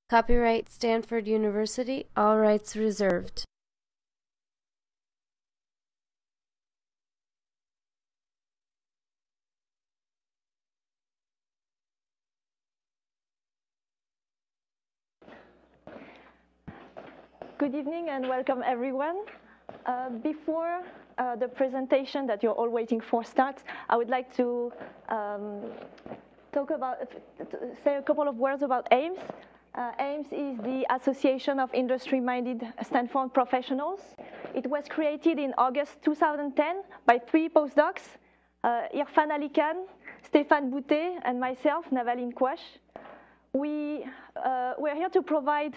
Copyright Stanford University, all rights reserved. Good evening and welcome everyone. Before the presentation that you're all waiting for starts, I would like to say a couple of words about AIMS. AIMS is the Association of Industry-Minded Stanford Professionals. It was created in August 2010 by 3 postdocs, Irfan Ali Khan, Stéphane Boutet, and myself, Navaline Quash. We're here to provide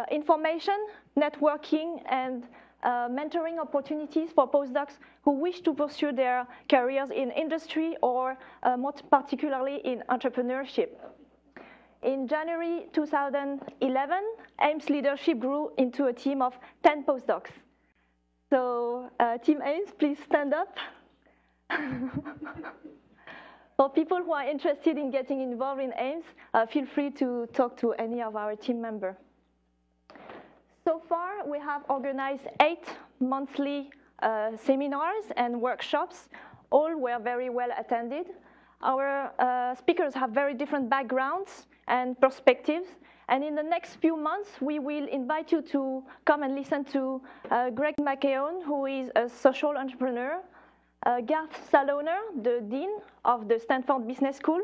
information, networking, and mentoring opportunities for postdocs who wish to pursue their careers in industry or more particularly in entrepreneurship. In January 2011, AIMS leadership grew into a team of 10 postdocs. So Team AIMS, please stand up. For people who are interested in getting involved in AIMS, feel free to talk to any of our team members. So far, we have organized 8 monthly seminars and workshops. All were very well attended. Our speakers have very different backgrounds and perspectives. And in the next few months, we will invite you to come and listen to Greg McKeown, who is a social entrepreneur, Garth Saloner, the Dean of the Stanford Business School,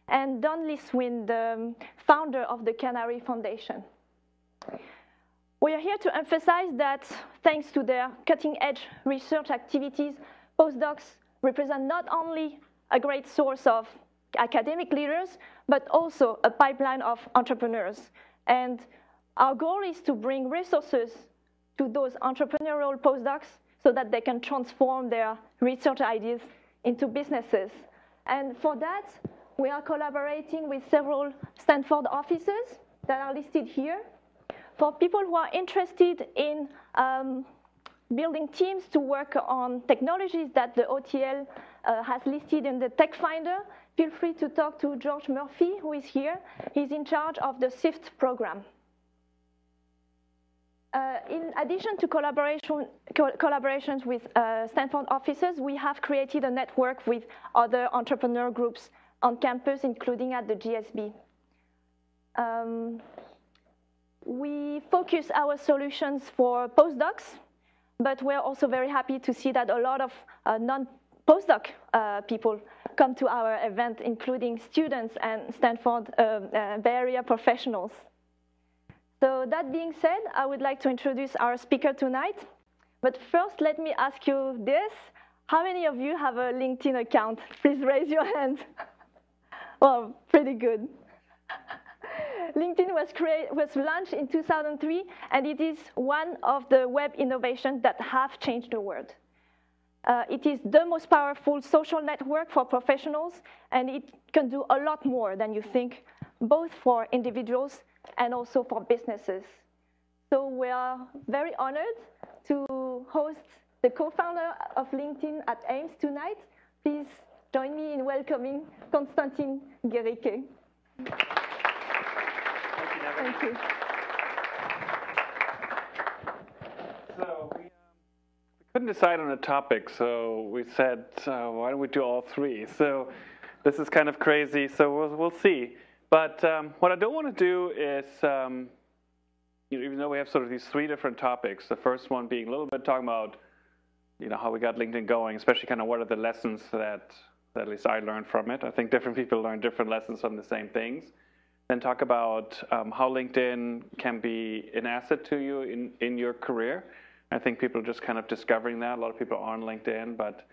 and Don Liswin, the founder of the Canary Foundation. We are here to emphasize that thanks to their cutting-edge research activities, postdocs represent not only a great source of academic leaders, but also a pipeline of entrepreneurs. And our goal is to bring resources to those entrepreneurial postdocs so that they can transform their research ideas into businesses. And for that, we are collaborating with several Stanford offices that are listed here. For people who are interested in building teams to work on technologies that the OTL has listed in the Tech Finder, feel free to talk to George Murphy, who is here. He's in charge of the SIFT program. In addition to collaborations with Stanford offices, we have created a network with other entrepreneur groups on campus, including at the GSB. We focus our solutions for postdocs, but we're also very happy to see that a lot of non-postdoc people come to our event, including students and Stanford Bay Area professionals. So that being said, I would like to introduce our speaker tonight. But first, let me ask you this. How many of you have a LinkedIn account? Please raise your hand. Well, pretty good. LinkedIn was launched in 2003, and it is one of the web innovations that have changed the world. It is the most powerful social network for professionals, and it can do a lot more than you think, both for individuals and also for businesses. So we are very honored to host the co-founder of LinkedIn at AIMS tonight. Please join me in welcoming Konstantin Guericke. Thank you. So we couldn't decide on a topic, so we said, why don't we do all 3? So this is kind of crazy, so we'll see. But what I don't want to do is, even though we have sort of these 3 different topics, the first one being a little bit talking about, how we got LinkedIn going, especially kind of what are the lessons that at least I learned from it. I think different people learn different lessons from the same things. Then talk about how LinkedIn can be an asset to you in your career. I think people are just kind of discovering that. A lot of people are on LinkedIn, but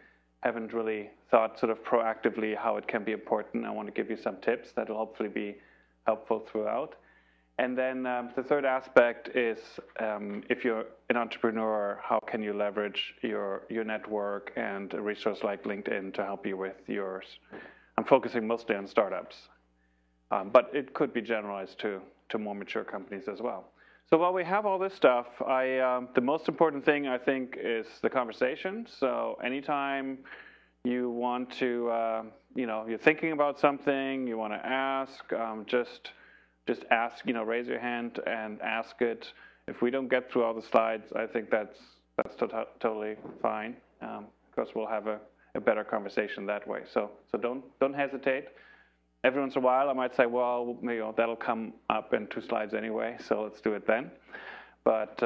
haven't really thought sort of proactively how it can be important. I want to give you some tips that will hopefully be helpful throughout. And then the third aspect is if you're an entrepreneur, how can you leverage your network and a resource like LinkedIn to help you with yours? I'm focusing mostly on startups. But it could be generalized to more mature companies as well. So while we have all this stuff, the most important thing, I think, is the conversation. So anytime you want to, you're thinking about something, you want to ask, just just ask, raise your hand and ask it. If we don't get through all the slides, I think that's totally fine, because we'll have a better conversation that way. So don't hesitate. Every once in a while, I might say, well, that'll come up in 2 slides anyway, so let's do it then. But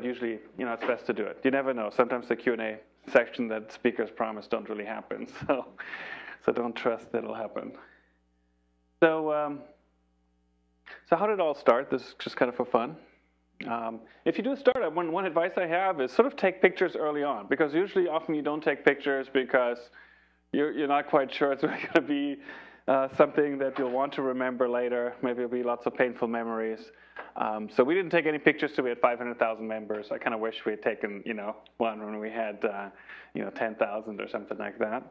usually, it's best to do it. You never know. Sometimes the Q&A section that speakers promise don't really happen, so don't trust that it'll happen. So how did it all start? This is just kind of for fun. If you do a startup, one advice I have is sort of take pictures early on, because often you don't take pictures because you're not quite sure it's really going to be something that you'll want to remember later. Maybe it'll be lots of painful memories. So we didn't take any pictures till we had 500,000 members. I kind of wish we had taken, one when we had, 10,000 or something like that.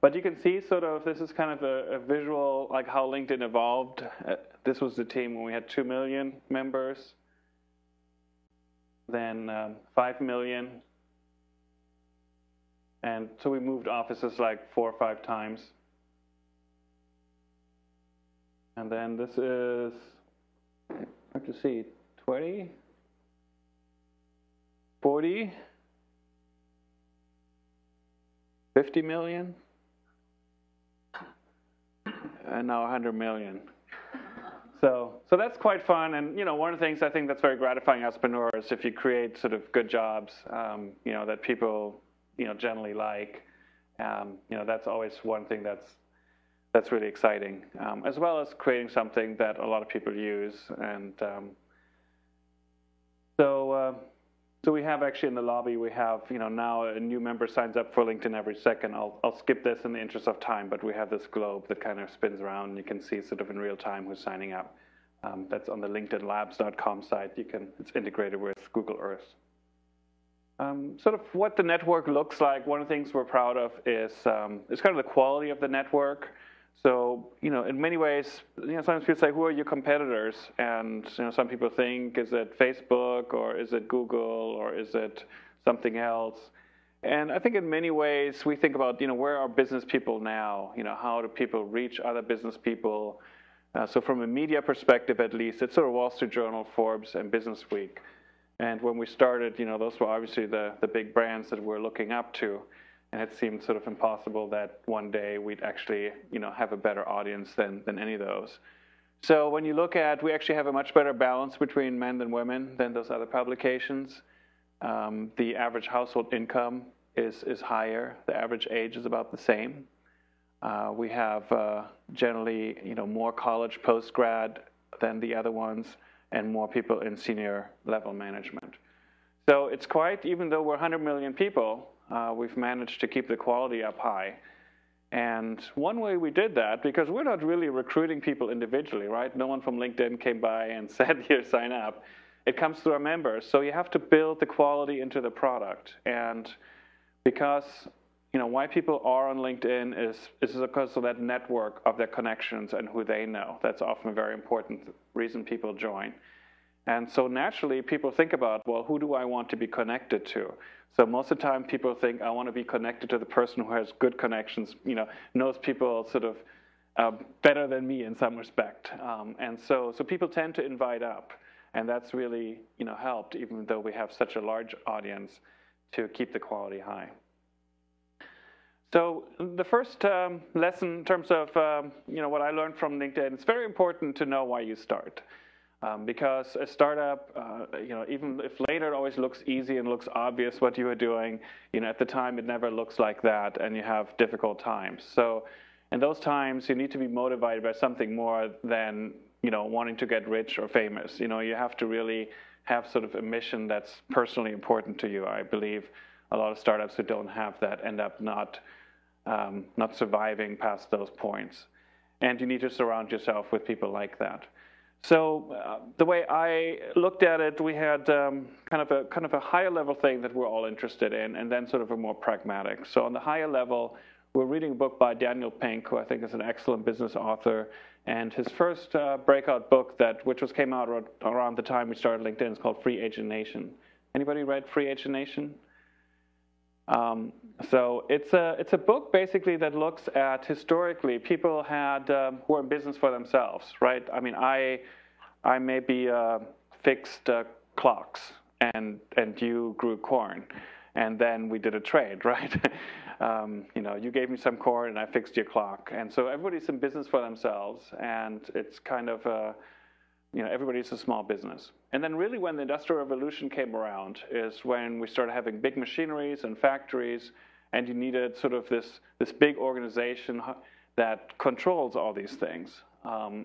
But you can see sort of, this is kind of a visual, like how LinkedIn evolved. This was the team when we had 2 million members, then 5 million. And so we moved offices like 4 or 5 times. And then this is, hard to see, 20, 40, 50 million, and now 100 million. So that's quite fun. And, one of the things I think that's very gratifying as entrepreneurs, if you create sort of good jobs, that people, generally like, that's always one thing that's really exciting, as well as creating something that a lot of people use. And so we have actually in the lobby, we have, now a new member signs up for LinkedIn every second. I'll skip this in the interest of time, but we have this globe that kind of spins around, and you can see sort of in real time who's signing up. That's on the linkedinlabs.com site. It's integrated with Google Earth. Sort of what the network looks like, one of the things we're proud of is kind of the quality of the network. So, in many ways, sometimes people say, who are your competitors? And, some people think, is it Facebook, or is it Google, or is it something else? And I think in many ways, we think about, where are business people now? How do people reach other business people? So from a media perspective, at least, it's sort of Wall Street Journal, Forbes, and Business Week. And when we started, those were obviously the big brands that we're looking up to. And it seemed sort of impossible that one day we'd actually, have a better audience than any of those. So when you look at, we actually have a much better balance between men and women than those other publications. The average household income is higher. The average age is about the same. We have generally, more college post-grad than the other ones, and more people in senior level management. So it's quite, even though we're 100 million people, we've managed to keep the quality up high. And one way we did that, because we're not really recruiting people individually, right? No one from LinkedIn came by and said, here, sign up. It comes through our members. So you have to build the quality into the product. And because, why people are on LinkedIn is because of that network of their connections and who they know. That's often a very important reason people join. And so naturally, people think about, well, who do I want to be connected to? So most of the time, people think, I want to be connected to the person who has good connections, knows people sort of better than me in some respect. And so people tend to invite up. And that's really, helped, even though we have such a large audience, to keep the quality high. So the first lesson in terms of, what I learned from LinkedIn, it's very important to know why you start. Because a startup, even if later it always looks easy and looks obvious what you are doing, at the time it never looks like that, and you have difficult times. So in those times, you need to be motivated by something more than, wanting to get rich or famous. You have to really have sort of a mission that's personally important to you. I believe a lot of startups who don't have that end up not surviving past those points. And you need to surround yourself with people like that. So the way I looked at it, we had kind of a higher level thing that we're all interested in, and then sort of a more pragmatic. So on the higher level, we're reading a book by Daniel Pink, who I think is an excellent business author. And his first breakout book, which came out around the time we started LinkedIn, is called Free Agent Nation. Anybody read Free Agent Nation? So it's a book basically that looks at historically people had who were in business for themselves, right? I mean, I maybe fixed clocks, and you grew corn, and then we did a trade, right? You know, you gave me some corn and I fixed your clock, and so everybody's in business for themselves, and it's kind of you know, everybody's a small business. And then really when the Industrial Revolution came around is when we started having big machineries and factories, and you needed sort of this big organization that controls all these things.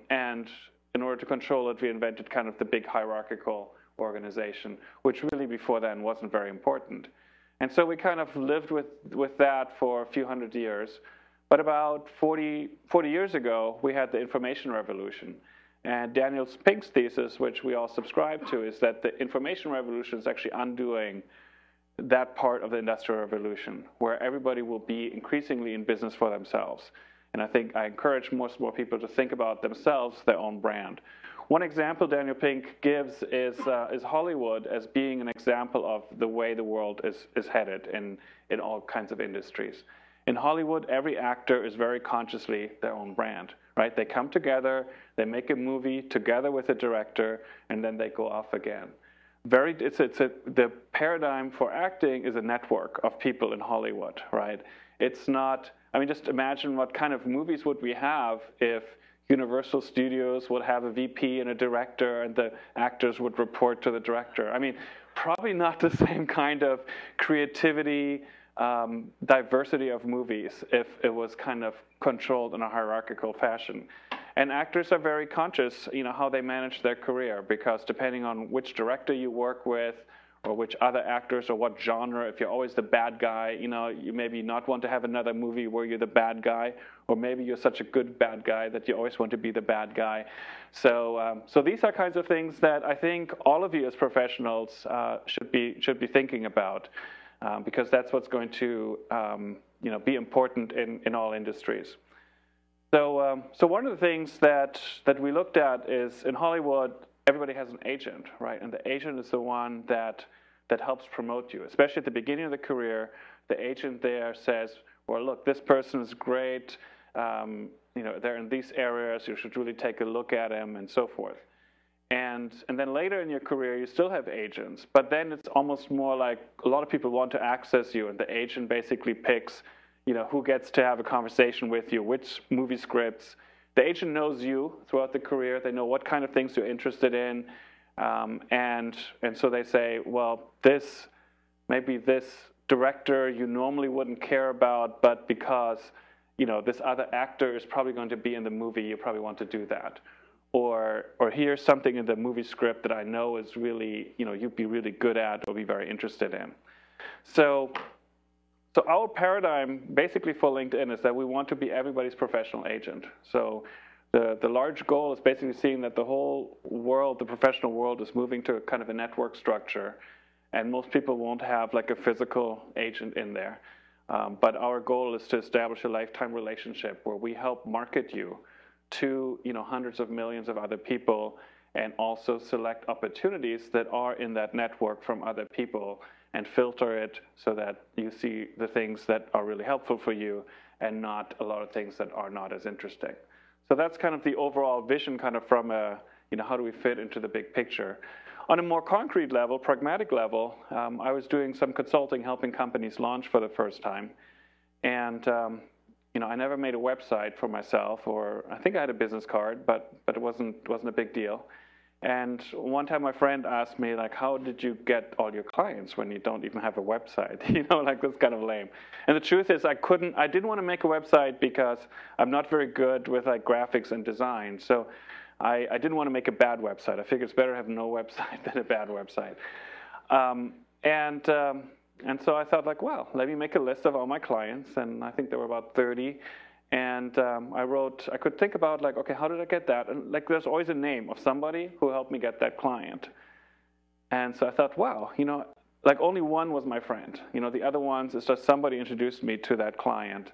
And in order to control it, we invented kind of the big hierarchical organization, which really before then wasn't very important. And so we kind of lived with that for a few hundred years. But about 40 years ago, we had the information revolution. And Daniel Pink's thesis, which we all subscribe to, is that the information revolution is actually undoing that part of the Industrial Revolution, where everybody will be increasingly in business for themselves. And I think I encourage more people to think about themselves, their own brand. One example Daniel Pink gives is Hollywood as being an example of the way the world is headed in all kinds of industries. In Hollywood, every actor is very consciously their own brand, right? They come together, they make a movie together with a director, and then they go off again. The paradigm for acting is a network of people in Hollywood, right? It's not, I mean, just imagine what kind of movies would we have if Universal Studios would have a VP and a director, and the actors would report to the director. I mean, probably not the same kind of creativity, diversity of movies if it was kind of controlled in a hierarchical fashion. And actors are very conscious, you know, how they manage their career, because depending on which director you work with, or which other actors, or what genre, if you're always the bad guy, you know, you maybe not want to have another movie where you're the bad guy, or maybe you're such a good bad guy that you always want to be the bad guy. So these are kinds of things that I think all of you as professionals should be thinking about, because that's what's going to you know, be important in all industries. So one of the things that we looked at is in Hollywood, everybody has an agent, right? And the agent is the one that helps promote you, especially at the beginning of the career. The agent there says, well, look, this person is great. You know, they're in these areas. You should really take a look at them, and so forth. And then later in your career, you still have agents, but then it's almost more like a lot of people want to access you, and the agent basically picks, you know, who gets to have a conversation with you, which movie scripts. The agent knows you throughout the career. They know what kind of things you're interested in, and so they say, well, maybe this director you normally wouldn't care about, but because, you know, this other actor is probably going to be in the movie, you probably want to do that. Or here's something in the movie script that I know is really, you know, you'd be really good at or be very interested in. So our paradigm basically for LinkedIn is that we want to be everybody's professional agent. So the large goal is basically seeing that the whole world, the professional world, is moving to kind of a network structure, and most people won't have like a physical agent in there. But our goal is to establish a lifetime relationship where we help market you to, you know, hundreds of millions of other people, and also select opportunities that are in that network from other people and filter it so that you see the things that are really helpful for you and not a lot of things that are not as interesting. So that's kind of the overall vision, kind of from a, you know, how do we fit into the big picture. On a more concrete level, pragmatic level, I was doing some consulting, helping companies launch for the first time. And you know, I never made a website for myself, or I think I had a business card, but it wasn't a big deal. And one time my friend asked me, like, how did you get all your clients when you don't even have a website? You know, like, that's kind of lame. And the truth is I didn't want to make a website because I'm not very good with like graphics and design. So I didn't want to make a bad website. I figured it's better to have no website than a bad website. And so I thought, like, well, let me make a list of all my clients, and I think there were about 30. And I could think about, like, okay, how did I get that? And like, there's always a name of somebody who helped me get that client. And so I thought, wow, you know, like only one was my friend. You know, the other ones is just somebody introduced me to that client.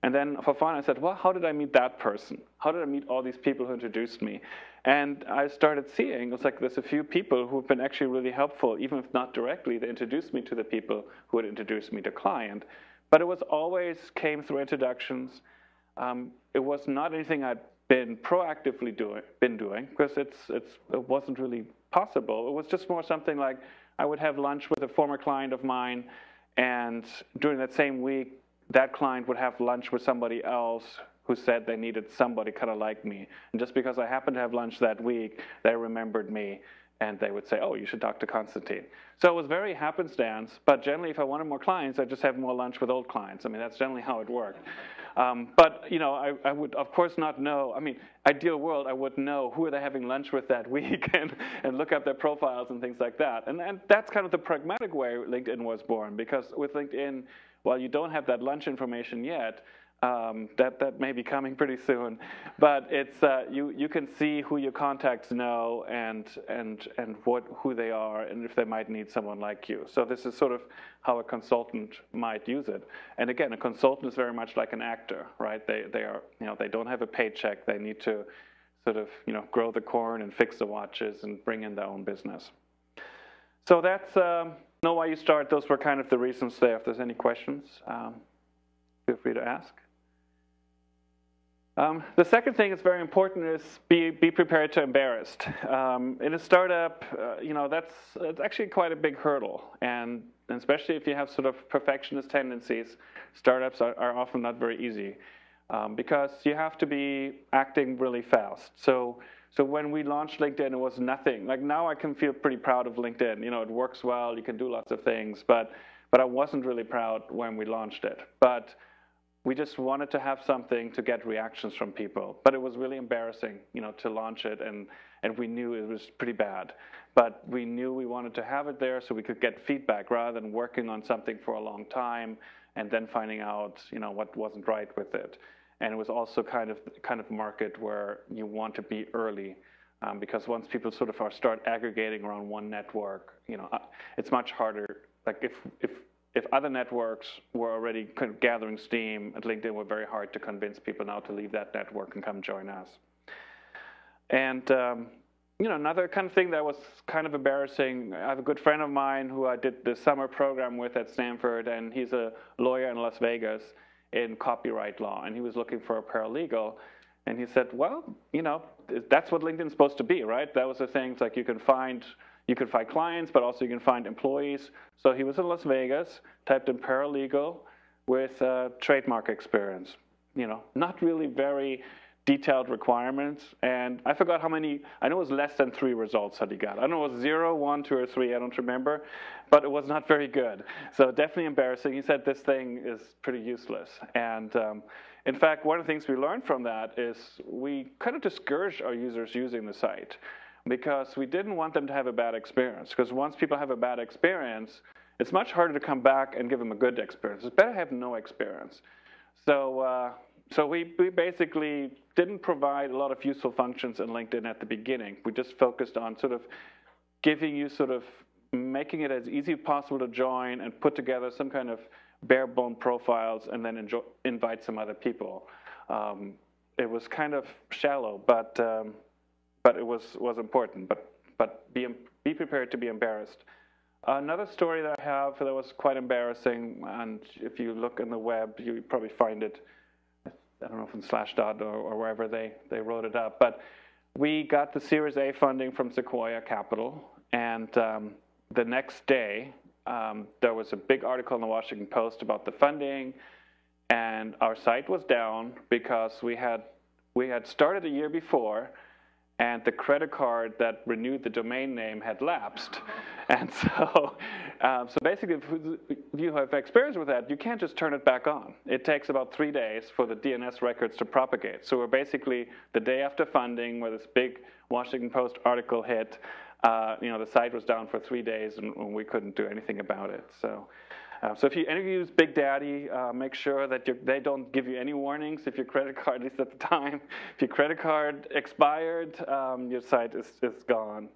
And then for fun, I said, well, how did I meet that person? How did I meet all these people who introduced me? And I started seeing, it was like there's a few people who've been actually really helpful, even if not directly. They introduced me to the people who had introduced me to client. But it was always came through introductions. It was not anything I'd been proactively doing, because it wasn't really possible. It was just more something like I would have lunch with a former client of mine, and during that same week, that client would have lunch with somebody else who said they needed somebody kind of like me. And just because I happened to have lunch that week, they remembered me, and they would say, oh, you should talk to Konstantin. So it was very happenstance, but generally if I wanted more clients, I'd just have more lunch with old clients. I mean, that's generally how it worked. But, you know, I would, of course, not know. I mean, ideal world, I would know who are they having lunch with that week and look up their profiles and things like that. And that's kind of the pragmatic way LinkedIn was born, because with LinkedIn, while you don't have that lunch information yet, that may be coming pretty soon, but it's you can see who your contacts know and who they are, and if they might need someone like you. So this is sort of how a consultant might use it. And again, a consultant is very much like an actor, right? They are, you know, they don't have a paycheck. They need to sort of, you know, grow the corn and fix the watches and bring in their own business. So that's know why you start. Those were kind of the reasons there. If there's any questions, feel free to ask. The second thing that's very important is be prepared to embarrassed. In a startup, you know, it's actually quite a big hurdle, and especially if you have sort of perfectionist tendencies, startups are often not very easy because you have to be acting really fast. So when we launched LinkedIn, it was nothing. Like now I can feel pretty proud of LinkedIn. You know, it works well, you can do lots of things, but I wasn't really proud when we launched it. But we just wanted to have something to get reactions from people. But it was really embarrassing, you know, to launch it, and we knew it was pretty bad. But we knew we wanted to have it there so we could get feedback rather than working on something for a long time and then finding out, you know, what wasn't right with it. And it was also kind of market where you want to be early, because once people sort of start aggregating around one network, you know, it's much harder. Like if other networks were already kind of gathering steam at LinkedIn, were very hard to convince people now to leave that network and come join us. And you know, another kind of thing that was kind of embarrassing, I have a good friend of mine who I did the summer program with at Stanford, and he's a lawyer in Las Vegas in copyright law, and he was looking for a paralegal. And he said, well, you know, that's what LinkedIn's supposed to be, right? That was the thing. It's like you can find clients, but also you can find employees. So he was in Las Vegas, typed in paralegal with trademark experience. You know, not really very detailed requirements. And I forgot how many, I know it was less than 3 results that he got. I don't know, it was 0, 1, 2, or 3, I don't remember. But it was not very good. So definitely embarrassing. He said this thing is pretty useless. And in fact, one of the things we learned from that is we kind of discouraged our users using the site, because we didn't want them to have a bad experience. Because once people have a bad experience, it's much harder to come back and give them a good experience. It's better to have no experience. So we basically didn't provide a lot of useful functions in LinkedIn at the beginning. We just focused on sort of giving you sort of making it as easy as possible to join and put together some kind of bare bone profiles and then invite some other people. It was kind of shallow, but it was important. But be prepared to be embarrassed. Another story that I have that was quite embarrassing, and if you look on the web, you probably find it. I don't know if in Slashdot or wherever they wrote it up. But we got the Series A funding from Sequoia Capital, and the next day there was a big article in the Washington Post about the funding, and our site was down because we had started a year before, and the credit card that renewed the domain name had lapsed. And so basically, if you have experience with that, you can't just turn it back on. It takes about 3 days for the DNS records to propagate. So we're basically the day after funding, where this big Washington Post article hit, you know, the site was down for 3 days, and we couldn't do anything about it. So if any of you use Big Daddy, make sure that they don't give you any warnings if your credit card, at least at the time, if your credit card expired, your site is gone.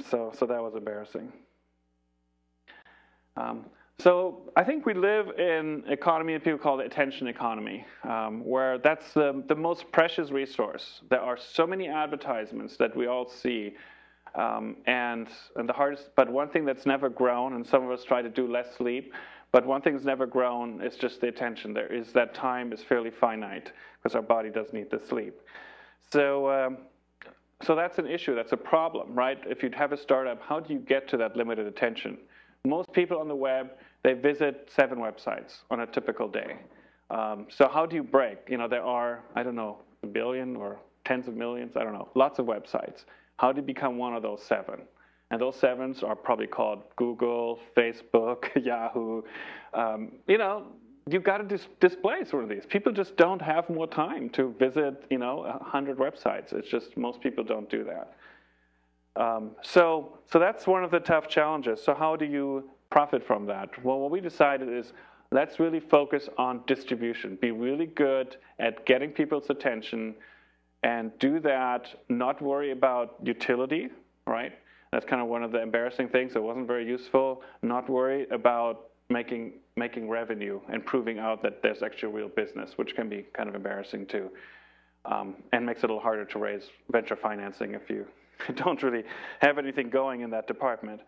So that was embarrassing. So I think we live in an economy that people call the attention economy, where that's the most precious resource. There are so many advertisements that we all see, and the hardest. But one thing that's never grown, and some of us try to do less sleep, but one thing that's never grown is just the attention. There is that time is fairly finite because our body does need the sleep. So. So that's an issue, that's a problem, right? If you'd have a startup, how do you get to that limited attention? Most people on the web, they visit 7 websites on a typical day. So how do you break? You know, there are, I don't know, a billion or tens of millions, I don't know, lots of websites. How do you become one of those 7? And those 7s are probably called Google, Facebook, Yahoo. You know, you've got to display sort of these. People just don't have more time to visit, you know, 100 websites. It's just most people don't do that. So that's one of the tough challenges. So how do you profit from that? Well, what we decided is let's really focus on distribution. Be really good at getting people's attention and do that, not worry about utility, right? That's kind of one of the embarrassing things. It wasn't very useful. Not worry about making revenue and proving out that there's actually real business, which can be kind of embarrassing too, and makes it a little harder to raise venture financing if you don't really have anything going in that department.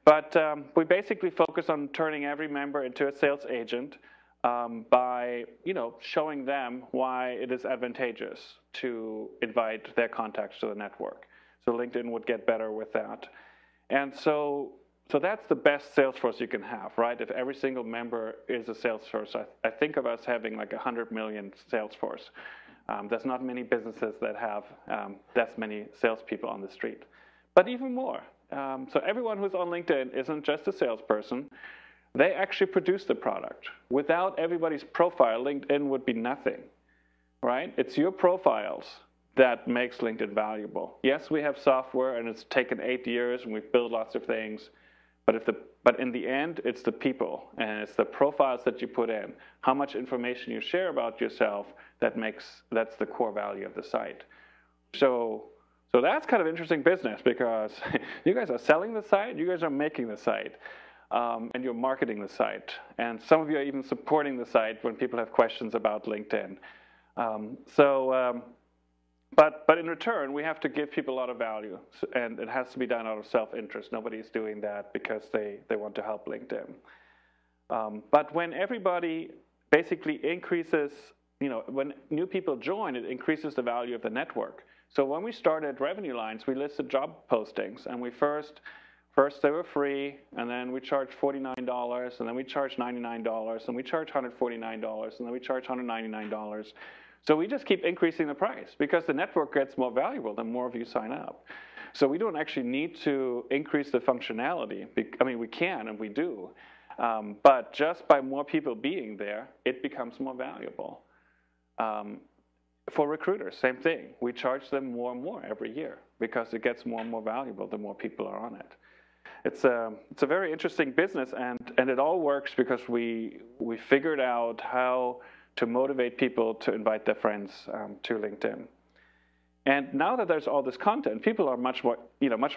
But we basically focus on turning every member into a sales agent by, you know, showing them why it is advantageous to invite their contacts to the network. So LinkedIn would get better with that. And so that's the best sales force you can have, right? If every single member is a sales force, I think of us having like 100 million sales force. There's not many businesses that have that many salespeople on the street, but even more. So everyone who's on LinkedIn isn't just a salesperson. They actually produce the product. Without everybody's profile, LinkedIn would be nothing, right? It's your profiles that makes LinkedIn valuable. Yes, we have software, and it's taken 8 years, and we've built lots of things. But in the end, it's the people, and it's the profiles that you put in, how much information you share about yourself that's the core value of the site. So that's kind of interesting business because you guys are selling the site, you guys are making the site, and you're marketing the site, and some of you are even supporting the site when people have questions about LinkedIn. But in return, we have to give people a lot of value, and it has to be done out of self-interest. Nobody's doing that because they want to help LinkedIn. But when everybody basically increases, you know, when new people join, it increases the value of the network. So when we started Revenue Lines, we listed job postings, and we first they were free, and then we charged $49, and then we charged $99, and we charged $149, and then we charged $199. So we just keep increasing the price because the network gets more valuable the more of you sign up. So we don't actually need to increase the functionality. I mean, we can and we do. But just by more people being there, it becomes more valuable. For recruiters, same thing. We charge them more and more every year because it gets more and more valuable the more people are on it. It's a very interesting business, and it all works because we figured out how to motivate people to invite their friends to LinkedIn. And now that there's all this content, people are much more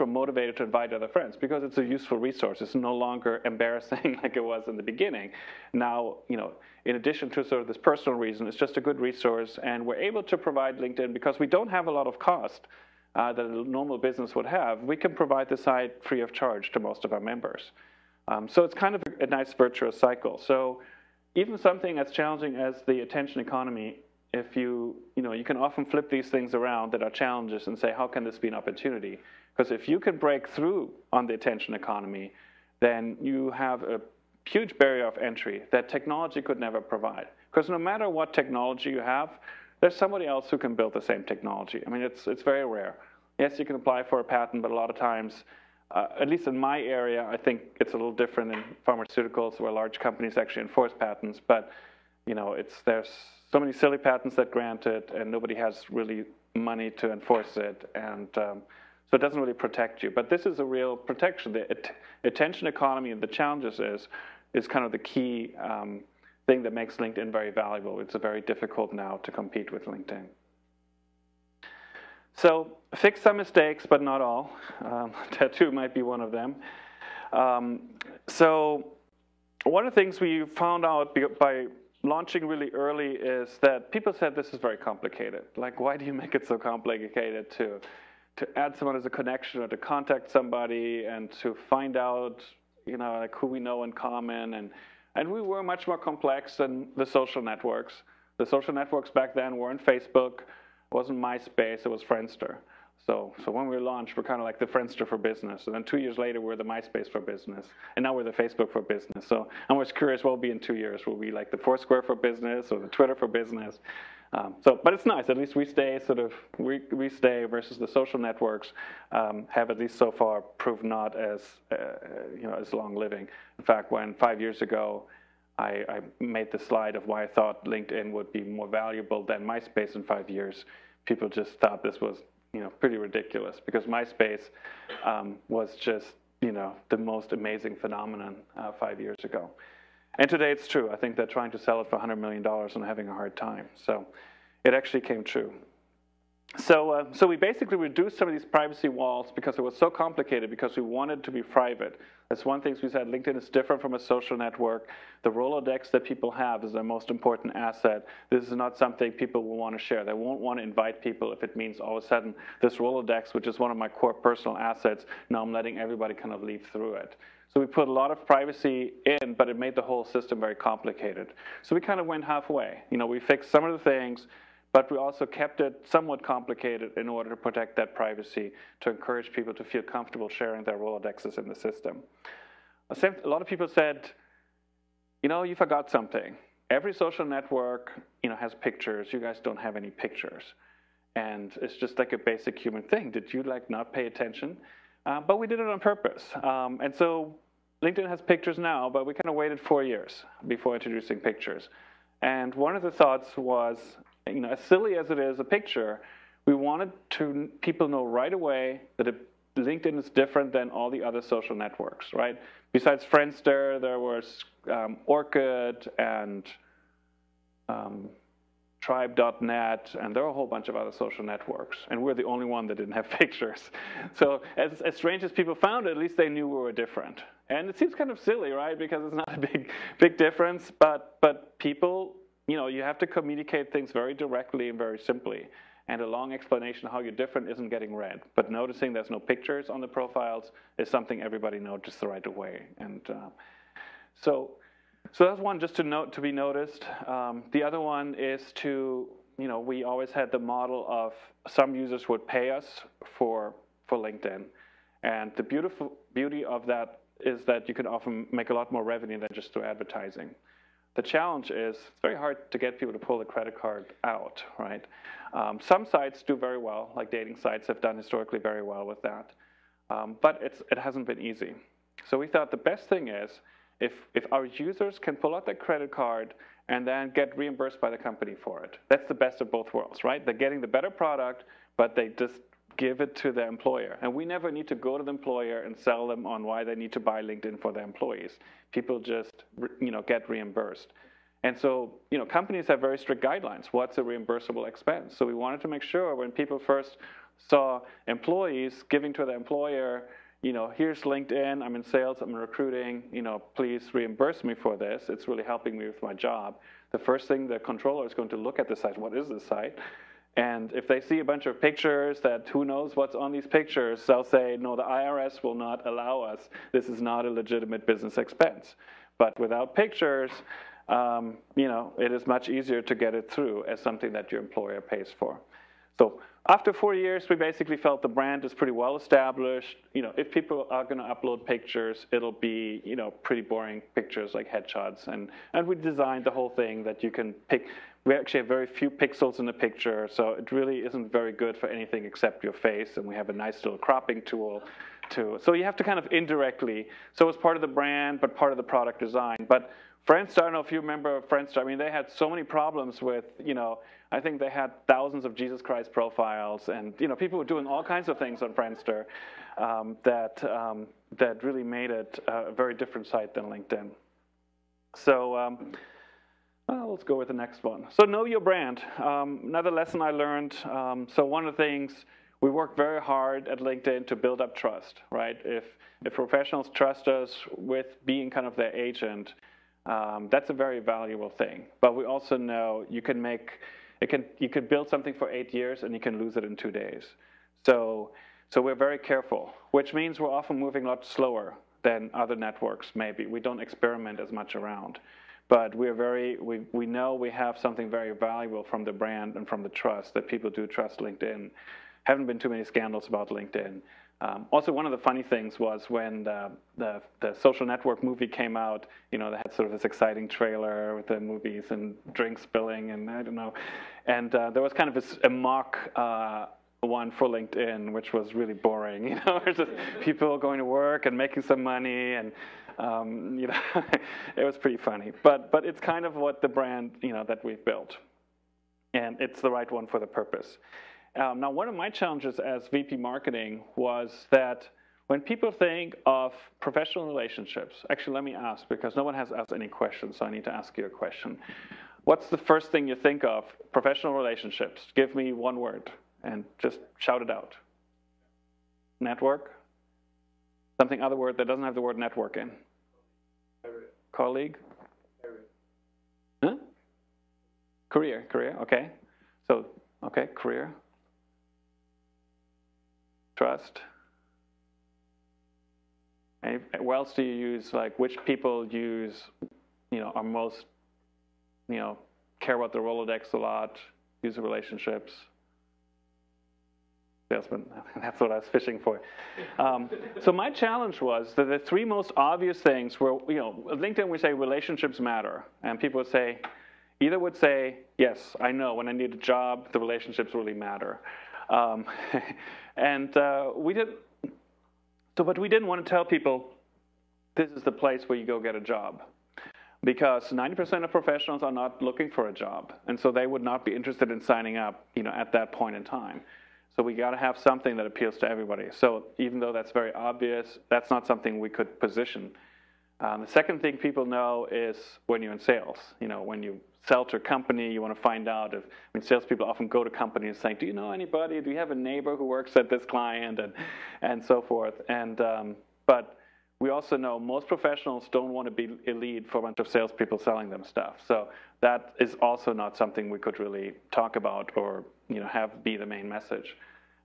motivated to invite other friends because it's a useful resource. It's no longer embarrassing like it was in the beginning. Now, you know, in addition to sort of this personal reason, it's just a good resource, and we're able to provide LinkedIn because we don't have a lot of cost that a normal business would have. We can provide the site free of charge to most of our members. So it's kind of a nice virtuous cycle. So even something as challenging as the attention economy, if you can often flip these things around that are challenges and say, how can this be an opportunity? Because if you can break through on the attention economy, then you have a huge barrier of entry that technology could never provide. Because no matter what technology you have, there's somebody else who can build the same technology. I mean, it's very rare. Yes, you can apply for a patent, but a lot of times, at least in my area, I think it's a little different in pharmaceuticals where large companies actually enforce patents. But you know, there's so many silly patents that grant it, and nobody has really money to enforce it, and so it doesn't really protect you. But this is a real protection. The attention economy and the challenges is kind of the key thing that makes LinkedIn very valuable. It's very difficult now to compete with LinkedIn. So fix some mistakes, but not all. Tattoo might be one of them. So one of the things we found out by launching really early is that people said this is very complicated. Like, why do you make it so complicated to add someone as a connection or to contact somebody and to find out, like who we know in common? And we were much more complex than the social networks. The social networks back then weren't Facebook, it wasn't MySpace, it was Friendster. So when we launched, we're kind of like the Friendster for business. And then 2 years later, we're the MySpace for business. And now we're the Facebook for business. So I'm always curious what will be in 2 years. Will we like the Foursquare for business or the Twitter for business? But it's nice. At least we stay we stay versus the social networks have at least so far proved not as as long living. In fact, when 5 years ago I made the slide of why I thought LinkedIn would be more valuable than MySpace in 5 years, people just thought this was pretty ridiculous, because MySpace was just the most amazing phenomenon 5 years ago. And today it's true. I think they're trying to sell it for $100 million and having a hard time. So it actually came true. So we basically reduced some of these privacy walls because it was so complicated, because we wanted to be private. That's one thing we said. LinkedIn is different from a social network. The Rolodex that people have is their most important asset. This is not something people will want to share. They won't want to invite people if it means all of a sudden this Rolodex, which is one of my core personal assets, now I'm letting everybody kind of leaf through it. So we put a lot of privacy in, but it made the whole system very complicated. So we kind of went halfway. We fixed some of the things, but we also kept it somewhat complicated in order to protect that privacy, to encourage people to feel comfortable sharing their Rolodexes in the system. A lot of people said, you forgot something. Every social network, has pictures. You guys don't have any pictures. And it's just like a basic human thing. Did you not pay attention? But we did it on purpose. And so LinkedIn has pictures now, but we kind of waited 4 years before introducing pictures. And one of the thoughts was, as silly as it is, a picture, we wanted people know right away that LinkedIn is different than all the other social networks, right? Besides Friendster, there was Orchid and Tribe.net, and there are a whole bunch of other social networks, and we're the only one that didn't have pictures. So as strange as people found it, at least they knew we were different. And it seems kind of silly, right? Because it's not a big difference, but people, you have to communicate things very directly and very simply. And a long explanation of how you're different isn't getting read. But noticing there's no pictures on the profiles is something everybody noticed right away. And so that's one just to be noticed. The other one is we always had the model of some users would pay us for LinkedIn. And the beauty of that is that you can often make a lot more revenue than just through advertising. The challenge is it's very hard to get people to pull the credit card out, right? Some sites do very well, like dating sites have done historically very well with that. But it hasn't been easy. So we thought the best thing is if our users can pull out their credit card and then get reimbursed by the company for it. That's the best of both worlds, right? They're getting the better product, but they just give it to the employer. And we never need to go to the employer and sell them on why they need to buy LinkedIn for their employees. People just, get reimbursed. And so, companies have very strict guidelines. What's a reimbursable expense? So we wanted to make sure when people first saw employees giving to the employer, here's LinkedIn, I'm in sales, I'm in recruiting, please reimburse me for this. It's really helping me with my job. The first thing the controller is going to look at the site, what is this site? And if they see a bunch of pictures that who knows what's on these pictures, they'll say, no, the IRS will not allow us. This is not a legitimate business expense. But without pictures, it is much easier to get it through as something that your employer pays for. So after 4 years, we basically felt the brand is pretty well established. If people are going to upload pictures, it'll be, pretty boring pictures like headshots. And we designed the whole thing that you can pick. We actually have very few pixels in the picture, so it really isn't very good for anything except your face. And we have a nice little cropping tool too. So you have to kind of indirectly. So it's part of the brand, but part of the product design. But Friendster, I don't know if you remember Friendster. I mean, they had so many problems with, I think they had thousands of Jesus Christ profiles, and people were doing all kinds of things on Friendster that really made it a very different site than LinkedIn. So let's go with the next one. So know your brand. Another lesson I learned. So one of the things we work very hard at LinkedIn to build up trust, right? If professionals trust us with being kind of their agent, that's a very valuable thing. But we also know you can build something for 8 years and you can lose it in 2 days. So we're very careful, which means we're often moving a lot slower than other networks maybe. We don't experiment as much around. But we know we have something very valuable from the brand and from the trust that people do trust LinkedIn. Haven't been too many scandals about LinkedIn. Also, one of the funny things was when the Social Network movie came out, they had sort of this exciting trailer with the movies and drink spilling and I don't know. And there was kind of a mock one for LinkedIn, which was really boring. Just people going to work and making some money, and it was pretty funny. But it's kind of what the brand that we've built, and it's the right one for the purpose. Now, one of my challenges as VP Marketing was that when people think of professional relationships, actually let me ask, because no one has asked any questions, so I need to ask you a question. What's the first thing you think of? Professional relationships. Give me one word and just shout it out. Network? Something other word that doesn't have the word network in. Colleague? Huh? Career, okay. So, okay, career. Trust. And where else do you use, like, which people use, are most, care about the Rolodex a lot, use the relationships? Salesman, that's what I was fishing for. So my challenge was that the three most obvious things were, LinkedIn we say relationships matter. And people would say, yes, I know, when I need a job, the relationships really matter. But we didn't want to tell people this is the place where you go get a job, because 90% of professionals are not looking for a job, and so they would not be interested in signing up, at that point in time. So we got to have something that appeals to everybody. So even though that's very obvious, that's not something we could position. The second thing people know is when you're in sales. When you sell to a company, you want to find out salespeople often go to companies saying, do you know anybody? Do you have a neighbor who works at this client? And so forth. But we also know most professionals don't want to be a lead for a bunch of salespeople selling them stuff. So that is also not something we could really talk about or have be the main message.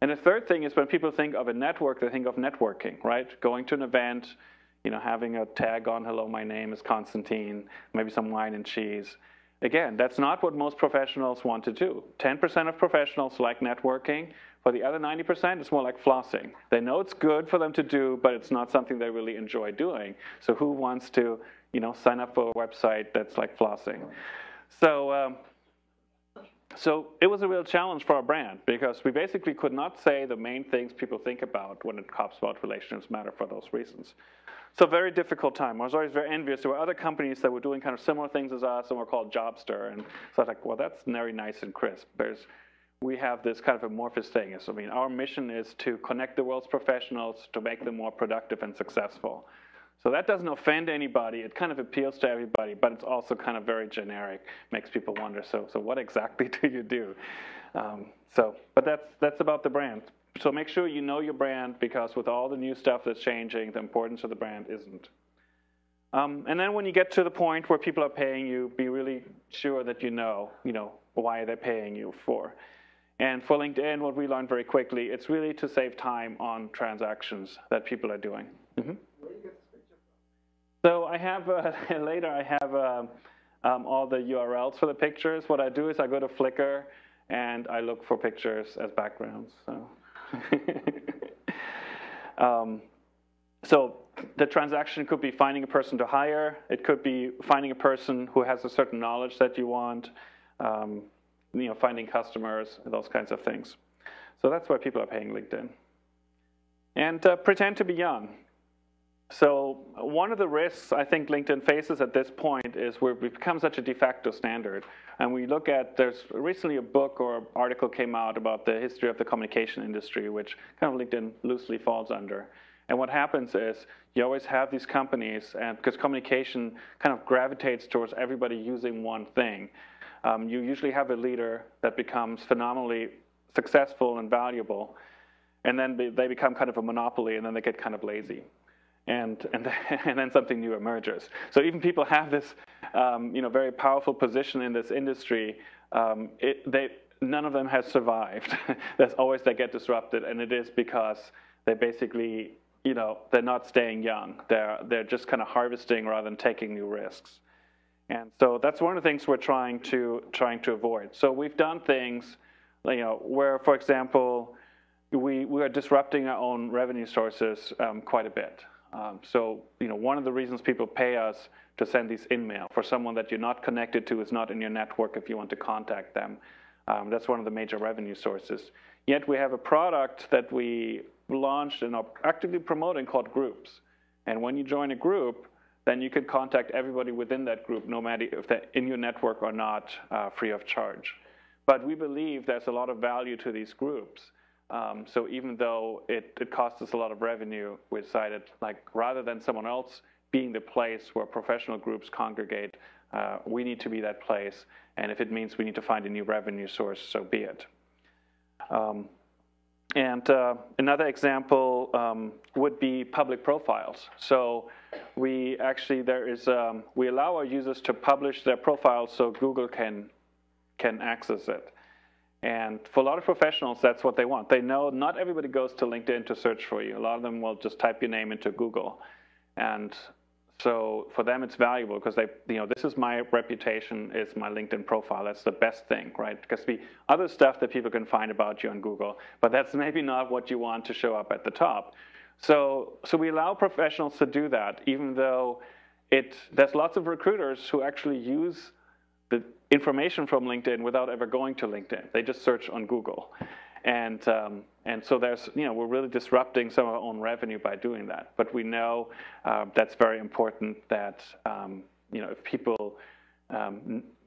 And the third thing is when people think of a network, they think of networking, right? Going to an event, having a tag on, hello, my name is Konstantin, maybe some wine and cheese. Again, that's not what most professionals want to do. 10% of professionals like networking. For the other 90%, it's more like flossing. They know it's good for them to do, but it's not something they really enjoy doing. So who wants to, sign up for a website that's like flossing? So it was a real challenge for our brand, because we basically could not say the main things people think about when it talks about relationships matter for those reasons. So very difficult time. I was always very envious. There were other companies that were doing kind of similar things as us and were called Jobster. And so I was like, well, that's very nice and crisp. We have this kind of amorphous thing. Our mission is to connect the world's professionals to make them more productive and successful. So that doesn't offend anybody. It kind of appeals to everybody, but it's also kind of very generic, makes people wonder, so what exactly do you do? But that's about the brand. So make sure you know your brand, because with all the new stuff that's changing, the importance of the brand isn't. And then when you get to the point where people are paying you, be really sure that you know why they're paying you for. And for LinkedIn, what we learned very quickly, it's really to save time on transactions that people are doing. Mm-hmm. So I have, later I have all the URLs for the pictures. What I do is I go to Flickr and I look for pictures as backgrounds. So the transaction could be finding a person to hire. It could be finding a person who has a certain knowledge that you want, finding customers, those kinds of things. So that's why people are paying LinkedIn. And pretend to be young. So one of the risks I think LinkedIn faces at this point is we've become such a de facto standard. And we look at, there's recently a book or article came out about the history of the communication industry, which kind of LinkedIn loosely falls under. And what happens is you always have these companies, and because communication kind of gravitates towards everybody using one thing, you usually have a leader that becomes phenomenally successful and valuable. and then they become kind of a monopoly, and then they get kind of lazy. And then something new emerges. So even people have this, very powerful position in this industry. None of them has survived. There's always they get disrupted, and it is because they basically, they're not staying young. They're just kind of harvesting rather than taking new risks. And so that's one of the things we're trying to avoid. So we've done things, where, for example, we are disrupting our own revenue sources quite a bit. So, one of the reasons people pay us to send these in-mail for someone that you're not connected to, is not in your network if you want to contact them. That's one of the major revenue sources. Yet we have a product that we launched and are actively promoting called Groups. And when you join a group, then you can contact everybody within that group, no matter if they're in your network or not, free of charge. But we believe there's a lot of value to these groups. So even though it costs us a lot of revenue, we decided, rather than someone else being the place where professional groups congregate, we need to be that place. And if it means we need to find a new revenue source, so be it. Another example would be public profiles. So we allow our users to publish their profiles so Google can access it. And for a lot of professionals, that's what they want. They know not everybody goes to LinkedIn to search for you. A lot of them will just type your name into Google. And so for them, it's valuable because this is my reputation, is my LinkedIn profile. That's the best thing, right? Because the other stuff that people can find about you on Google, but that's maybe not what you want to show up at the top. So we allow professionals to do that, even though there's lots of recruiters who actually use the information from LinkedIn without ever going to LinkedIn. They just search on Google. And so there's, we're really disrupting some of our own revenue by doing that. But we know that's very important that, if people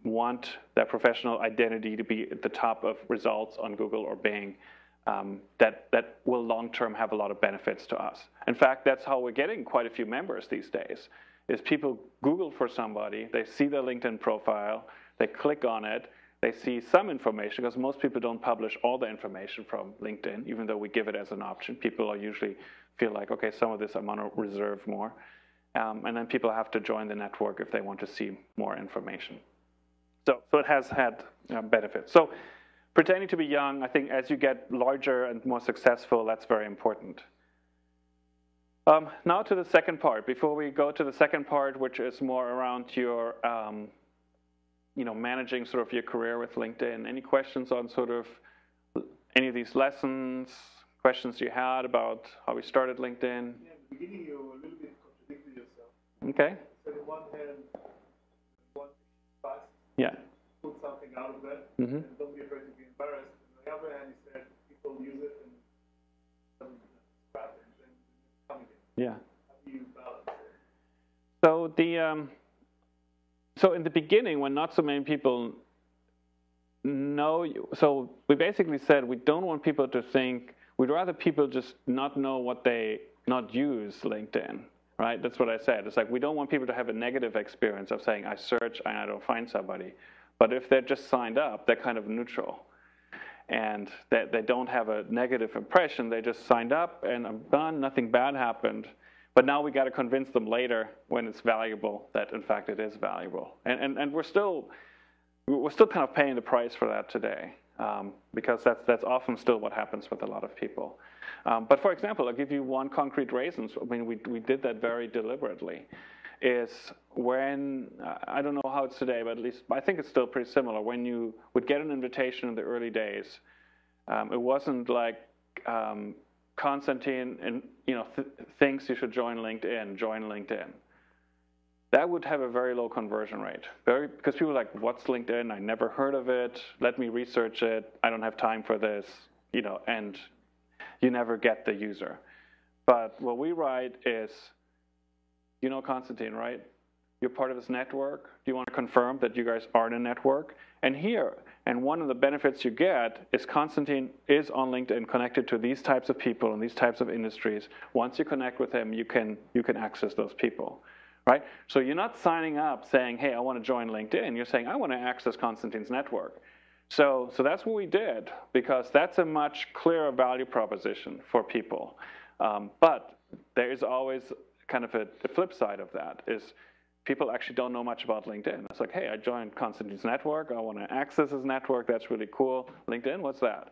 want their professional identity to be at the top of results on Google or Bing, that will long-term have a lot of benefits to us. In fact, that's how we're getting quite a few members these days, is people Google for somebody, they see their LinkedIn profile, they click on it, they see some information, because most people don't publish all the information from LinkedIn, even though we give it as an option. People usually feel like, okay, some of this I'm going to reserve more. And then people have to join the network if they want to see more information. So it has had benefits. So pretending to be young, I think as you get larger and more successful, that's very important. Now to the second part. Before we go to the second part, which is more around your managing sort of your career with LinkedIn. Any questions on sort of any of these lessons, questions you had about how we started LinkedIn? Yeah, in the beginning you were a little bit contradicting yourself. Okay. So on one hand, you want to fast, put something out of that, and don't be afraid to be embarrassed. And on the other hand, you said people use it and scrap it and then come again. Yeah. How do you balance it? So So in the beginning, when not so many people know you, so we basically said we don't want people to think, we'd rather people just not know not use LinkedIn, right? That's what I said. It's like we don't want people to have a negative experience of saying, I search and I don't find somebody. But if they're just signed up, they're kind of neutral. And they don't have a negative impression. They just signed up and I'm done, nothing bad happened. But now we got to convince them later when it's valuable that in fact it is valuable, and we're still kind of paying the price for that today, because that's often still what happens with a lot of people. But for example, I'll give you one concrete reason. I mean, we did that very deliberately. Is when I don't know how it's today, but at least I think it's still pretty similar. When you would get an invitation in the early days, it wasn't like Konstantin and thinks you should join LinkedIn. That would have a very low conversion rate. Because people are like, what's LinkedIn? I never heard of it. Let me research it. I don't have time for this. And you never get the user. But what we write is, Konstantin, right? You're part of this network. Do you want to confirm that you guys are in a network? And one of the benefits you get is Konstantin is on LinkedIn connected to these types of people and these types of industries. Once you connect with him, you can access those people, right? So you're not signing up saying, hey, I want to join LinkedIn. You're saying, I want to access Konstantin's network. So that's what we did, because that's a much clearer value proposition for people. But there is always kind of a flip side of that, is people actually don't know much about LinkedIn. It's like, hey, I joined Konstantin's network. I want to access his network. That's really cool. LinkedIn, what's that?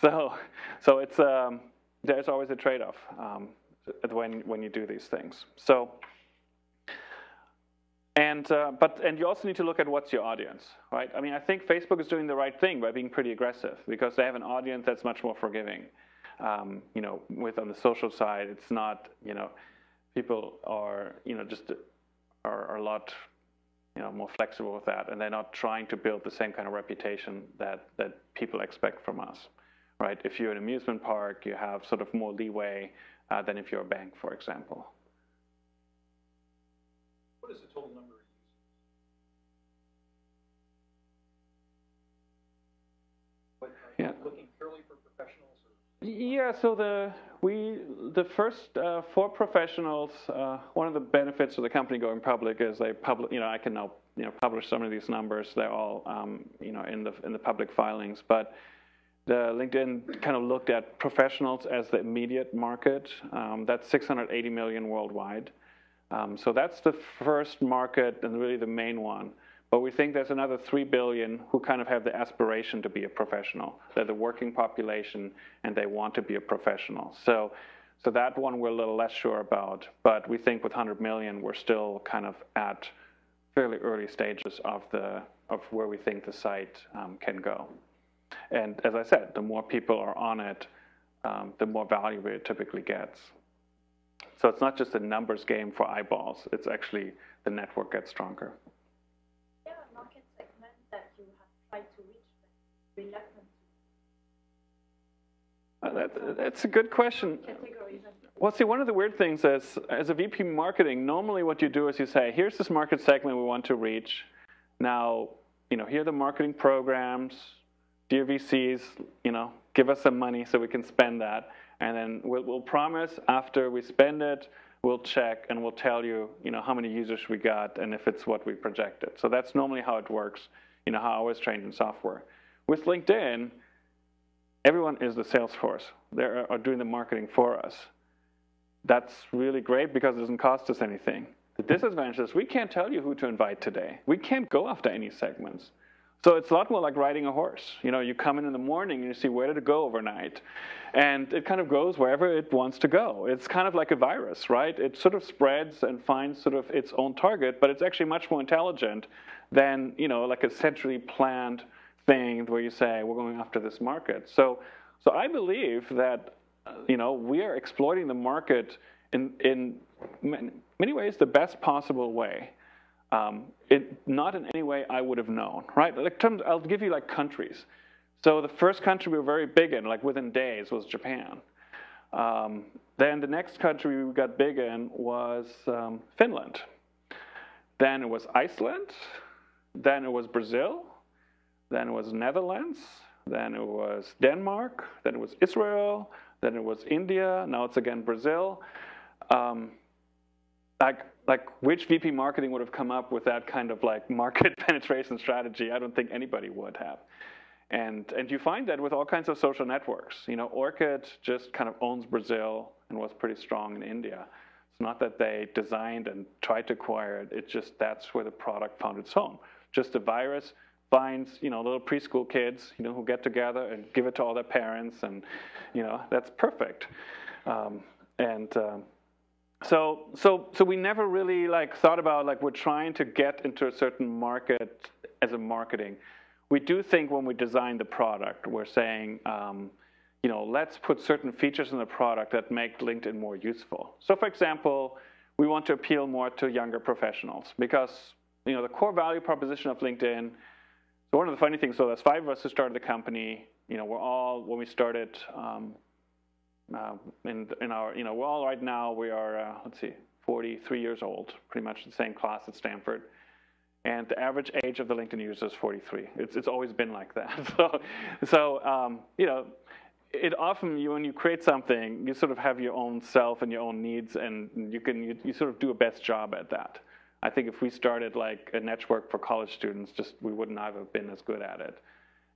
So it's there's always a trade-off when you do these things. So. And you also need to look at what's your audience, right? I mean, I think Facebook is doing the right thing by being pretty aggressive, because they have an audience that's much more forgiving. You know, on the social side, it's not, you know, people are, you know, just are a lot, you know, more flexible with that, and they're not trying to build the same kind of reputation that people expect from us, right? If you're an amusement park, you have sort of more leeway than if you're a bank, for example. What is the total number of users? Are you looking purely for professionals? Or? Yeah, so the first for professionals, one of the benefits of the company going public is I can now publish some of these numbers. They're all in the public filings, but the LinkedIn kind of looked at professionals as the immediate market. That's 680 million worldwide. So that's the first market and really the main one. But we think there's another 3 billion who kind of have the aspiration to be a professional. They're the working population, and they want to be a professional. So that one we're a little less sure about. But we think with 100 million, we're still kind of at fairly early stages of where we think the site can go. And as I said, the more people are on it, the more valuable it typically gets. So it's not just a numbers game for eyeballs. It's actually the network gets stronger. Is there a market segment that you have tried to reach but reluctant to? That's a good question. Well, see, one of the weird things is, as a VP marketing, normally what you do is you say, here's this market segment we want to reach. Now, here are the marketing programs. Dear VCs, give us some money so we can spend that. And then we'll promise after we spend it, we'll check and we'll tell you, how many users we got and if it's what we projected. So that's normally how it works, how I was trained in software. With LinkedIn, everyone is the sales force. They are doing the marketing for us. That's really great because it doesn't cost us anything. The disadvantage is we can't tell you who to invite today. We can't go after any segments. So it's a lot more like riding a horse. You come in the morning and you see where did it go overnight. And it kind of goes wherever it wants to go. It's kind of like a virus, right? It sort of spreads and finds sort of its own target, but it's actually much more intelligent than, like a centrally planned thing where you say, we're going after this market. So I believe that, we are exploiting the market in many ways the best possible way. Not in any way I would have known, right? I'll give you countries. So the first country we were very big in, within days, was Japan. Then the next country we got big in was Finland. Then it was Iceland. Then it was Brazil. Then it was Netherlands. Then it was Denmark. Then it was Israel. Then it was India. Now it's again Brazil. Which VP marketing would have come up with that kind of market penetration strategy? I don't think anybody would have. And you find that with all kinds of social networks. Orchid just kind of owns Brazil and was pretty strong in India. It's not that they designed and tried to acquire it. It's just that's where the product found its home. Just a virus finds, little preschool kids, who get together and give it to all their parents, and, that's perfect. So we never really thought about we're trying to get into a certain market as a marketing. We do think when we design the product, we're saying, let's put certain features in the product that make LinkedIn more useful. So for example, we want to appeal more to younger professionals because, the core value proposition of LinkedIn. So one of the funny things, so there's 5 of us who started the company. We're all, when we started, we're all right now, we are, 43 years old, pretty much the same class at Stanford. And the average age of the LinkedIn user is 43. It's always been like that. So it often, when you create something, you sort of have your own self and your own needs, and you sort of do a best job at that. I think if we started a network for college students, we would not have been as good at it.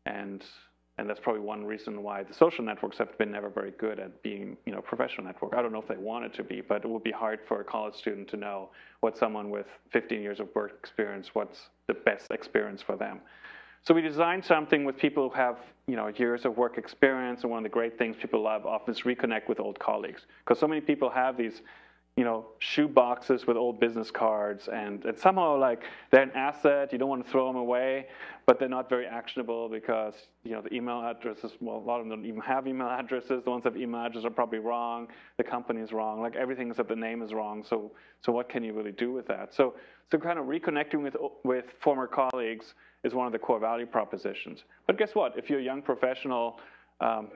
and that's probably one reason why the social networks have been never very good at being, professional network. I don't know if they want it to be, but it would be hard for a college student to know what someone with 15 years of work experience, what's the best experience for them. So we designed something with people who have, years of work experience, and one of the great things people love often is reconnect with old colleagues, because so many people have these shoe boxes with old business cards, and somehow like they're an asset. You don't want to throw them away, but they're not very actionable because the email addresses. Well, a lot of them don't even have email addresses. The ones that have email addresses are probably wrong. The company is wrong. Like everything except the name is wrong. So what can you really do with that? So kind of reconnecting with former colleagues is one of the core value propositions. But guess what? If you're a young professional,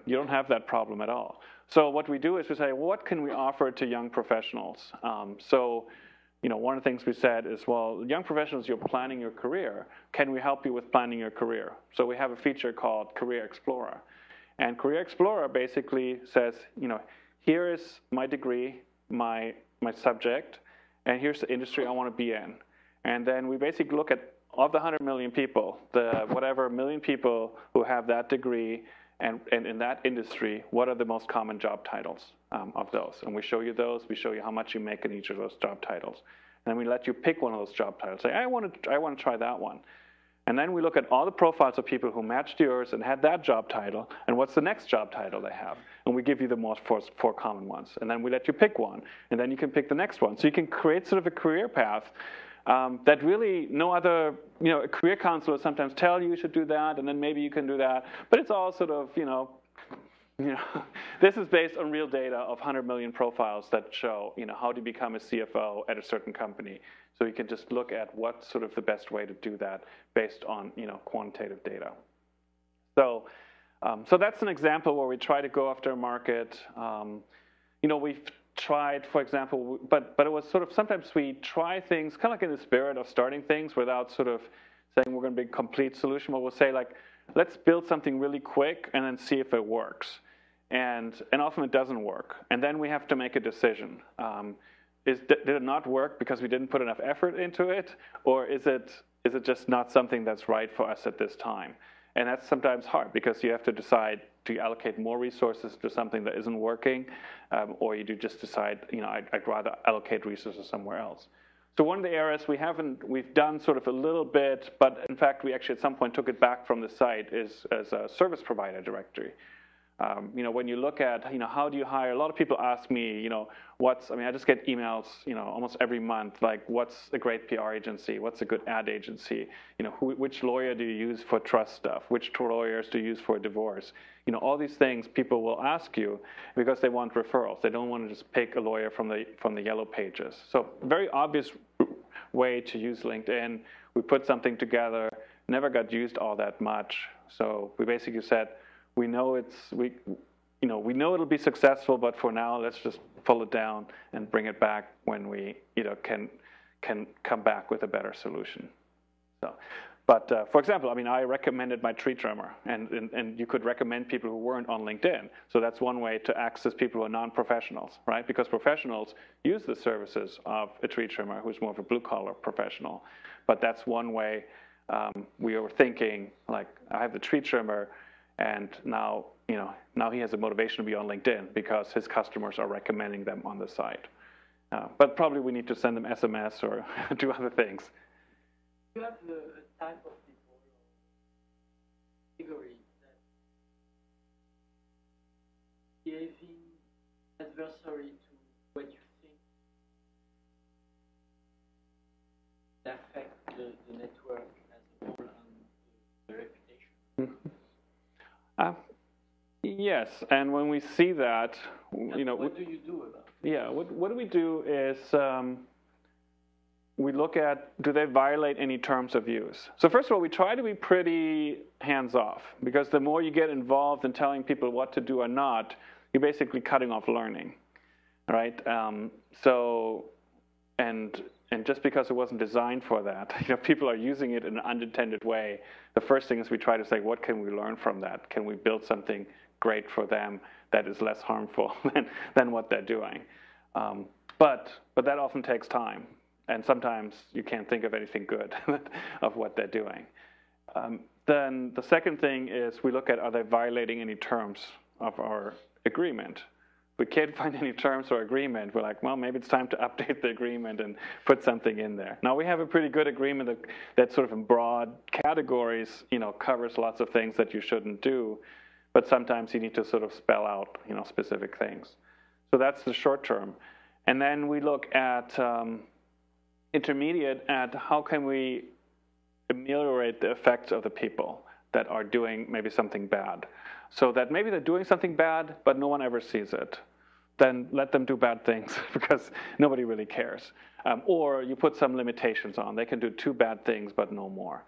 you don't have that problem at all. So what we do is we say, well, what can we offer to young professionals? One of the things we said is, well, young professionals, you're planning your career. Can we help you with planning your career? So we have a feature called Career Explorer. And Career Explorer basically says, here is my degree, my subject, and here's the industry I want to be in. And then we basically look at of the 100 million people, the whatever million people who have that degree, and in that industry, what are the most common job titles of those? And we show you those. We show you how much you make in each of those job titles. And we let you pick one of those job titles. Say, I want to try that one. And then we look at all the profiles of people who matched yours and had that job title, and what's the next job title they have. And we give you the most four common ones. And then we let you pick one. And then you can pick the next one. So you can create sort of a career path that really no other, a career counselor sometimes tell you should do that, and then maybe you can do that. But it's all sort of, this is based on real data of 100 million profiles that show, how to become a CFO at a certain company. So you can just look at what's sort of the best way to do that based on, quantitative data. So that's an example where we try to go after a market. We've tried, for example, but it was sort of, sometimes we try things kind of like in the spirit of starting things without sort of saying we're going to be a complete solution, but we'll say like, let's build something really quick and then see if it works. And often it doesn't work. And then we have to make a decision. Did it not work because we didn't put enough effort into it? Or is it just not something that's right for us at this time? And that's sometimes hard because you have to decide, do you allocate more resources to something that isn't working? Or you do just decide, I'd rather allocate resources somewhere else. So one of the areas we've done sort of a little bit, but in fact we actually at some point took it back from the site, is as a service provider directory. When you look at, how do you hire? A lot of people ask me, I just get emails, almost every month, like, what's a great PR agency? What's a good ad agency? Which lawyer do you use for trust stuff? Which lawyers do you use for divorce? All these things people will ask you because they want referrals. They don't want to just pick a lawyer from the yellow pages. So very obvious way to use LinkedIn. We put something together, never got used all that much. So we basically said, we know it'll be successful, but for now, let's just pull it down and bring it back when we, can come back with a better solution. So, but for example, I recommended my tree trimmer, and you could recommend people who weren't on LinkedIn. So that's one way to access people who are non-professionals, right? Because professionals use the services of a tree trimmer who's more of a blue-collar professional. But that's one way we were thinking, like, I have the tree trimmer. And now he has a motivation to be on LinkedIn because his customers are recommending them on the site. But probably we need to send them SMS or do other things. You have a type of people, category that behaving adversary to what you think affect the network as a whole and the reputation. Yes, and when we see that, what do you do about it? Yeah, what do we do is we look at, do they violate any terms of use? So first of all, we try to be pretty hands-off, because the more you get involved in telling people what to do or not, you're basically cutting off learning, right? And just because it wasn't designed for that, people are using it in an unintended way. The first thing is we try to say, what can we learn from that? Can we build something great for them that is less harmful than what they're doing? But that often takes time, and sometimes you can't think of anything good of what they're doing. then the second thing is we look at, are they violating any terms of our agreement? If we can't find any terms or agreement, we're like, well, maybe it's time to update the agreement and put something in there. Now, we have a pretty good agreement that sort of in broad categories, covers lots of things that you shouldn't do, but sometimes you need to sort of spell out, specific things. So that's the short term. And then we look at intermediate at how can we ameliorate the effects of the people that are doing maybe something bad. So that maybe they're doing something bad, but no one ever sees it. Then let them do bad things because nobody really cares. Or you put some limitations on. They can do 2 bad things, but no more.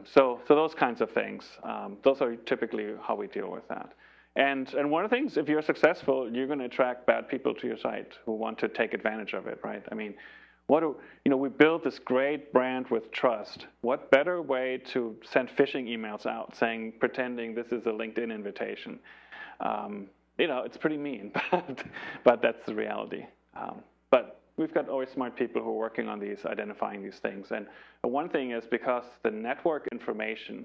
So those kinds of things, those are typically how we deal with that. And one of the things, if you're successful, you're going to attract bad people to your site who want to take advantage of it, right? I mean, we built this great brand with trust. What better way to send phishing emails out pretending this is a LinkedIn invitation? It's pretty mean, but that's the reality. But we've got always smart people who are working on these, identifying these things. And one thing is because the network information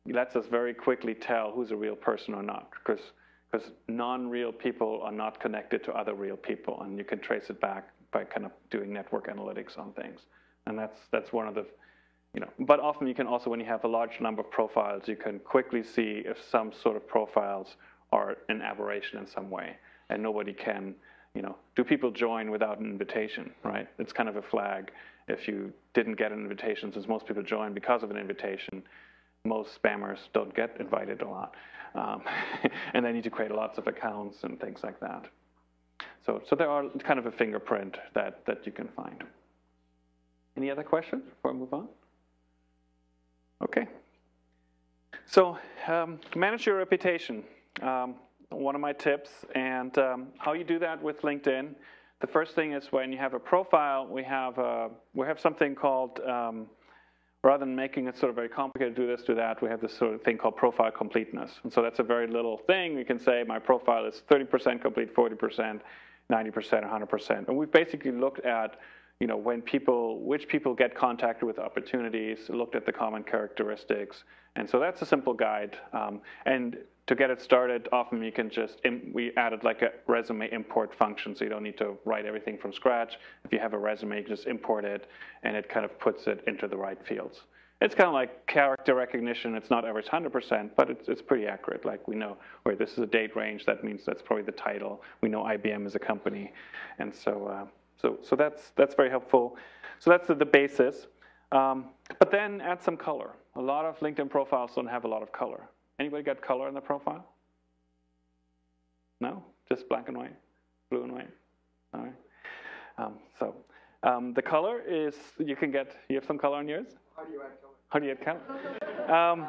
lets us very quickly tell who's a real person or not, because non-real people are not connected to other real people, and you can trace it back by kind of doing network analytics on things. And that's one of the, but often you can also, when you have a large number of profiles, you can quickly see if some sort of profiles are an aberration in some way, and nobody can, do people join without an invitation, right? It's kind of a flag. If you didn't get an invitation, since most people join because of an invitation, most spammers don't get invited a lot. And they need to create lots of accounts and things like that. So there are kind of a fingerprint that you can find. Any other questions before I move on? Okay. So manage your reputation. One of my tips, and how you do that with LinkedIn. The first thing is when you have a profile, we have something called, rather than making it sort of very complicated, do this, do that, we have this sort of thing called profile completeness. And so that's a very little thing. We can say my profile is 30% complete, 40%, 90%, 100%. And we've basically looked at, which people get contacted with opportunities, looked at the common characteristics. And so that's a simple guide. And to get it started, often you can we added like a resume import function, so you don't need to write everything from scratch. If you have a resume, you can just import it, and it kind of puts it into the right fields. It's kind of like character recognition. It's not always 100%, but it's pretty accurate. Like we know, where this is a date range, that means that's probably the title. We know IBM is a company. And so that's very helpful. So that's the basis. But then add some color. A lot of LinkedIn profiles don't have a lot of color. Anybody got color in the profile? No? Just black and white? Blue and white? All right. The color is, you have some color on yours? How do you add color? How do you add color?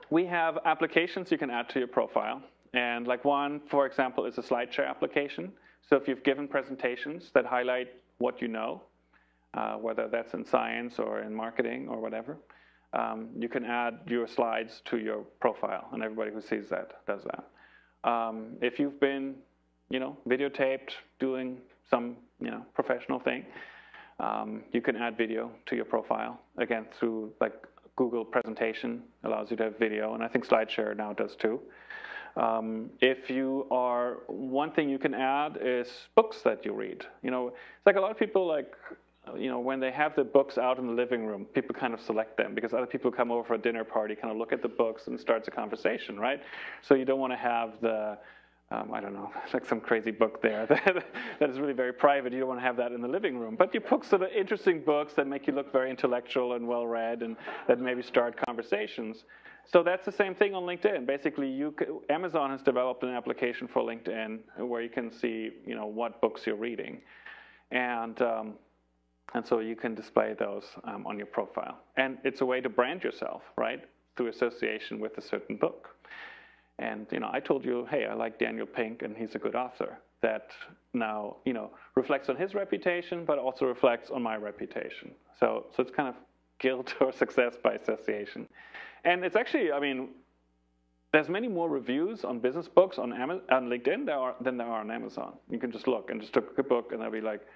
We have applications you can add to your profile. And like one, for example, is a slide share application. So if you've given presentations that highlight what you know, whether that's in science or in marketing or whatever, you can add your slides to your profile, and everybody who sees that does that. If you've been, videotaped doing some, professional thing, you can add video to your profile, again, through like Google Presentation allows you to have video, and I think SlideShare now does too. One thing you can add is books that you read. It's like a lot of people when they have the books out in the living room, people kind of select them because other people come over for a dinner party, kind of look at the books and starts a conversation, right? So you don't want to have the, like some crazy book there that is really very private. You don't want to have that in the living room. But you pick sort of interesting books that make you look very intellectual and well-read and that maybe start conversations. So that's the same thing on LinkedIn. Basically, Amazon has developed an application for LinkedIn where you can see, what books you're reading. And so you can display those on your profile. And it's a way to brand yourself, right, through association with a certain book. And, I told you, hey, I like Daniel Pink, and he's a good author. That now, reflects on his reputation, but also reflects on my reputation. So it's kind of guilt or success by association. And it's actually, there's many more reviews on business books on LinkedIn than there are on Amazon. You can just look and just look at a book, and there'll be like,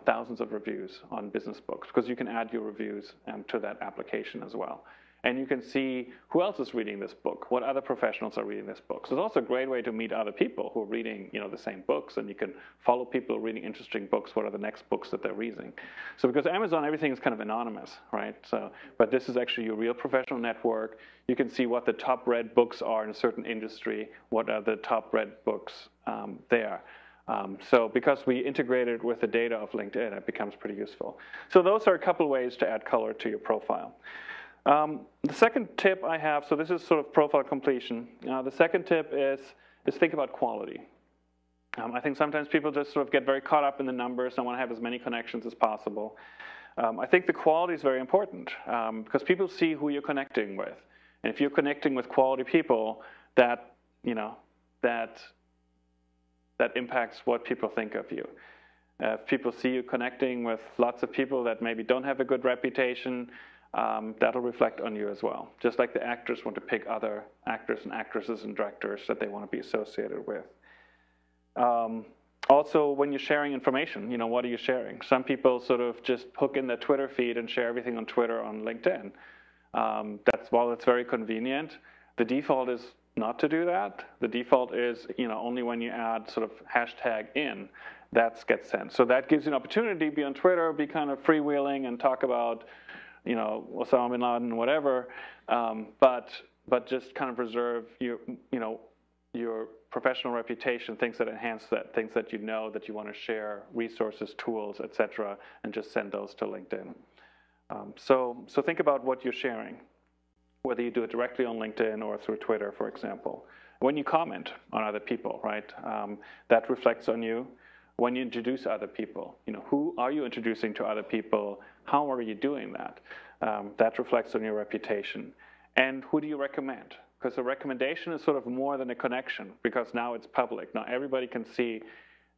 thousands of reviews on business books, because you can add your reviews to that application as well. and you can see who else is reading this book, what other professionals are reading this book. So it's also a great way to meet other people who are reading, the same books, and you can follow people reading interesting books. What are the next books that they're reading? So because Amazon, everything is kind of anonymous, right? So, but this is actually your real professional network. You can see what the top read books are in a certain industry. What are the top read books there? So because we integrated with the data of LinkedIn, it becomes pretty useful. So those are a couple ways to add color to your profile. The second tip I have, so this is sort of profile completion. The second tip is think about quality. I think sometimes people just sort of get very caught up in the numbers and want to have as many connections as possible. I think the quality is very important because people see who you're connecting with. And if you're connecting with quality people, that impacts what people think of you. If people see you connecting with lots of people that maybe don't have a good reputation, that'll reflect on you as well. Just like the actors want to pick other actors and actresses and directors that they want to be associated with. Also, when you're sharing information, what are you sharing? Some people sort of just hook in their Twitter feed and share everything on Twitter, on LinkedIn. While it's very convenient, the default is not to do that. The default is, only when you add sort of hashtag in, that gets sent. So that gives you an opportunity to be on Twitter, be kind of freewheeling and talk about, Osama bin Laden, whatever, but just kind of reserve your professional reputation, things that enhance that, things that that you want to share, resources, tools, etc., and just send those to LinkedIn. So think about what you're sharing, whether you do it directly on LinkedIn or through Twitter, for example. When you comment on other people, right, that reflects on you. When you introduce other people, who are you introducing to other people? How are you doing that? That reflects on your reputation. And who do you recommend? Because a recommendation is sort of more than a connection, because now it's public. Now everybody can see,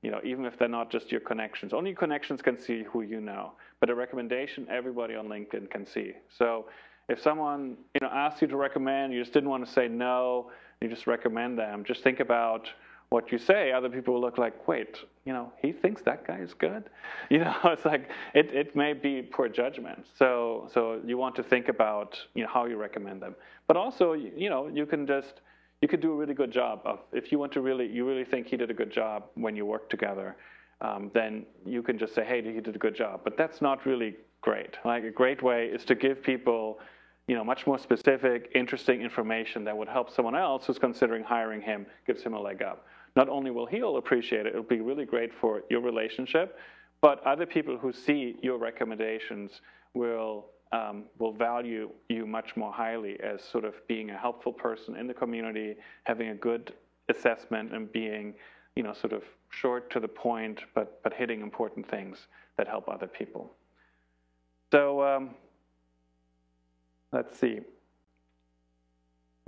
even if they're not just your connections. Only your connections can see who you know. But a recommendation, everybody on LinkedIn can see. So if someone asks you to recommend, you just didn't want to say no, you just recommend them, just think about what you say. Other people will look like, wait, he thinks that guy is good? It's like, it may be poor judgment. So you want to think about, how you recommend them. But also, you can do a really good job of, if you really think he did a good job when you work together, then you can just say, hey, he did a good job. But that's not really great. Like, a great way is to give people much more specific, interesting information that would help someone else who's considering hiring him, gives him a leg up. Not only will he appreciate it, it'll be really great for your relationship, but other people who see your recommendations will value you much more highly as sort of being a helpful person in the community, having a good assessment, and being, sort of short to the point, but hitting important things that help other people. So let's see.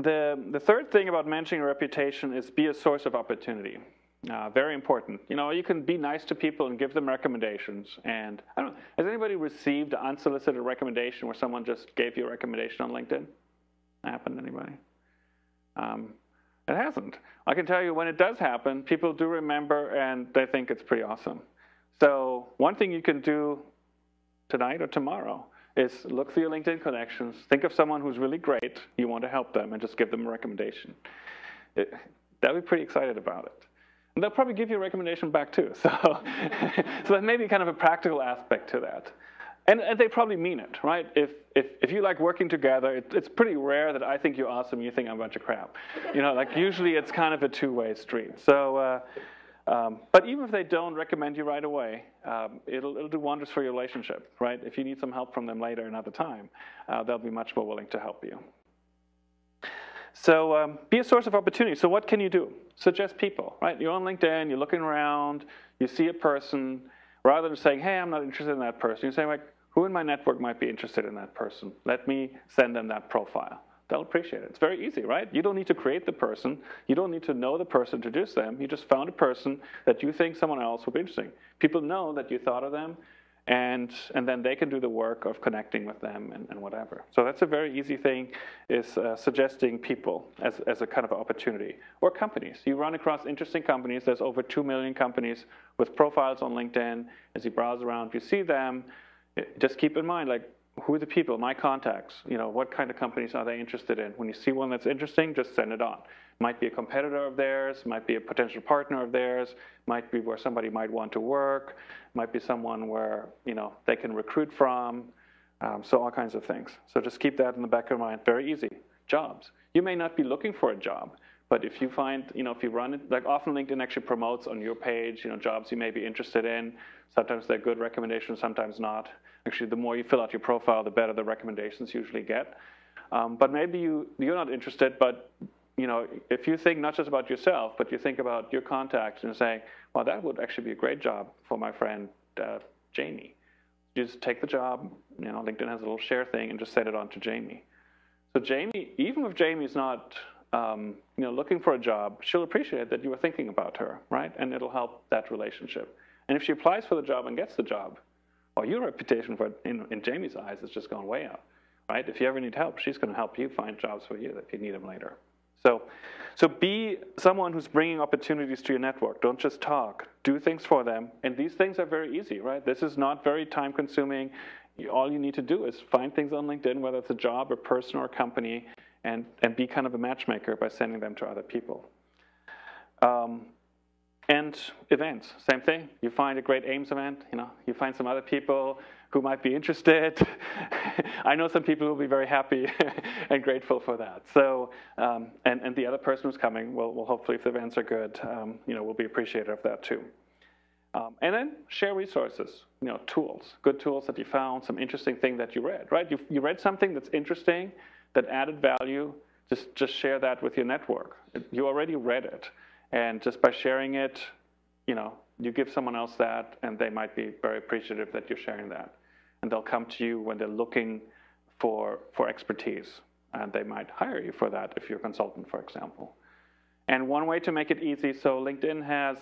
The third thing about managing a reputation is be a source of opportunity. Very important. You can be nice to people and give them recommendations. And I don't know, has anybody received an unsolicited recommendation where someone just gave you a recommendation on LinkedIn? That happened to anybody? It hasn't. I can tell you, when it does happen, people do remember and they think it's pretty awesome. So one thing you can do tonight or tomorrow is look through your LinkedIn connections, think of someone who's really great, you want to help them, and just give them a recommendation. They'll be pretty excited about it. And they'll probably give you a recommendation back too. So that may be kind of a practical aspect to that. And they probably mean it, right? If you like working together, it's pretty rare that I think you're awesome, you think I'm a bunch of crap. Like, usually it's kind of a two-way street. So, but even if they don't recommend you right away, it'll do wonders for your relationship, right? If you need some help from them later another time, they'll be much more willing to help you. So be a source of opportunity. So what can you do? Suggest people, right? You're on LinkedIn, you're looking around, you see a person. Rather than saying, hey, I'm not interested in that person, you say, like, who in my network might be interested in that person? Let me send them that profile. They'll appreciate it. It's very easy, right? You don't need to create the person. You don't need to know the person to introduce them. You just found a person that you think someone else will be interesting. People know that you thought of them, and then they can do the work of connecting with them and whatever. So that's a very easy thing, is suggesting people as a kind of opportunity. Or companies. You run across interesting companies. There's over 2 million companies with profiles on LinkedIn. As you browse around, you see them. Just keep in mind, like, who are the people, my contacts, what kind of companies are they interested in? When you see one that's interesting, just send it on. Might be a competitor of theirs, might be a potential partner of theirs, might be where somebody might want to work, might be someone where, they can recruit from, so all kinds of things. So just keep that in the back of your mind. Very easy. Jobs. You may not be looking for a job, but if you find, if you run it, like often LinkedIn actually promotes on your page, jobs you may be interested in. Sometimes they're good recommendations, sometimes not. Actually, the more you fill out your profile, the better the recommendations usually get. But maybe you're not interested, but if you think not just about yourself, but you think about your contacts and say, well, that would actually be a great job for my friend Jamie. You just take the job, LinkedIn has a little share thing, and just send it on to Jamie. So Jamie, even if Jamie's not looking for a job, she'll appreciate that you were thinking about her, right? And it'll help that relationship. And if she applies for the job and gets the job, well, your reputation in Jamie's eyes has just gone way up, right? If you ever need help, she's going to help you find jobs for you if you need them later. So be someone who's bringing opportunities to your network. Don't just talk. Do things for them. And these things are very easy, right? This is not very time-consuming. All you need to do is find things on LinkedIn, whether it's a job, a person, or a company, and be kind of a matchmaker by sending them to other people. And events, same thing. You find a great AIMS event, you find some other people who might be interested. I know some people who will be very happy and grateful for that. So, and the other person who's coming will hopefully, if the events are good, will be appreciative of that too. And then share resources, tools, good tools that you found, some interesting thing that you read, right? You read something that's interesting, that added value, just share that with your network. You already read it. And just by sharing it, you give someone else that, and they might be very appreciative that you're sharing that. And they'll come to you when they're looking for expertise. And they might hire you for that if you're a consultant, for example. And one way to make it easy, so LinkedIn has,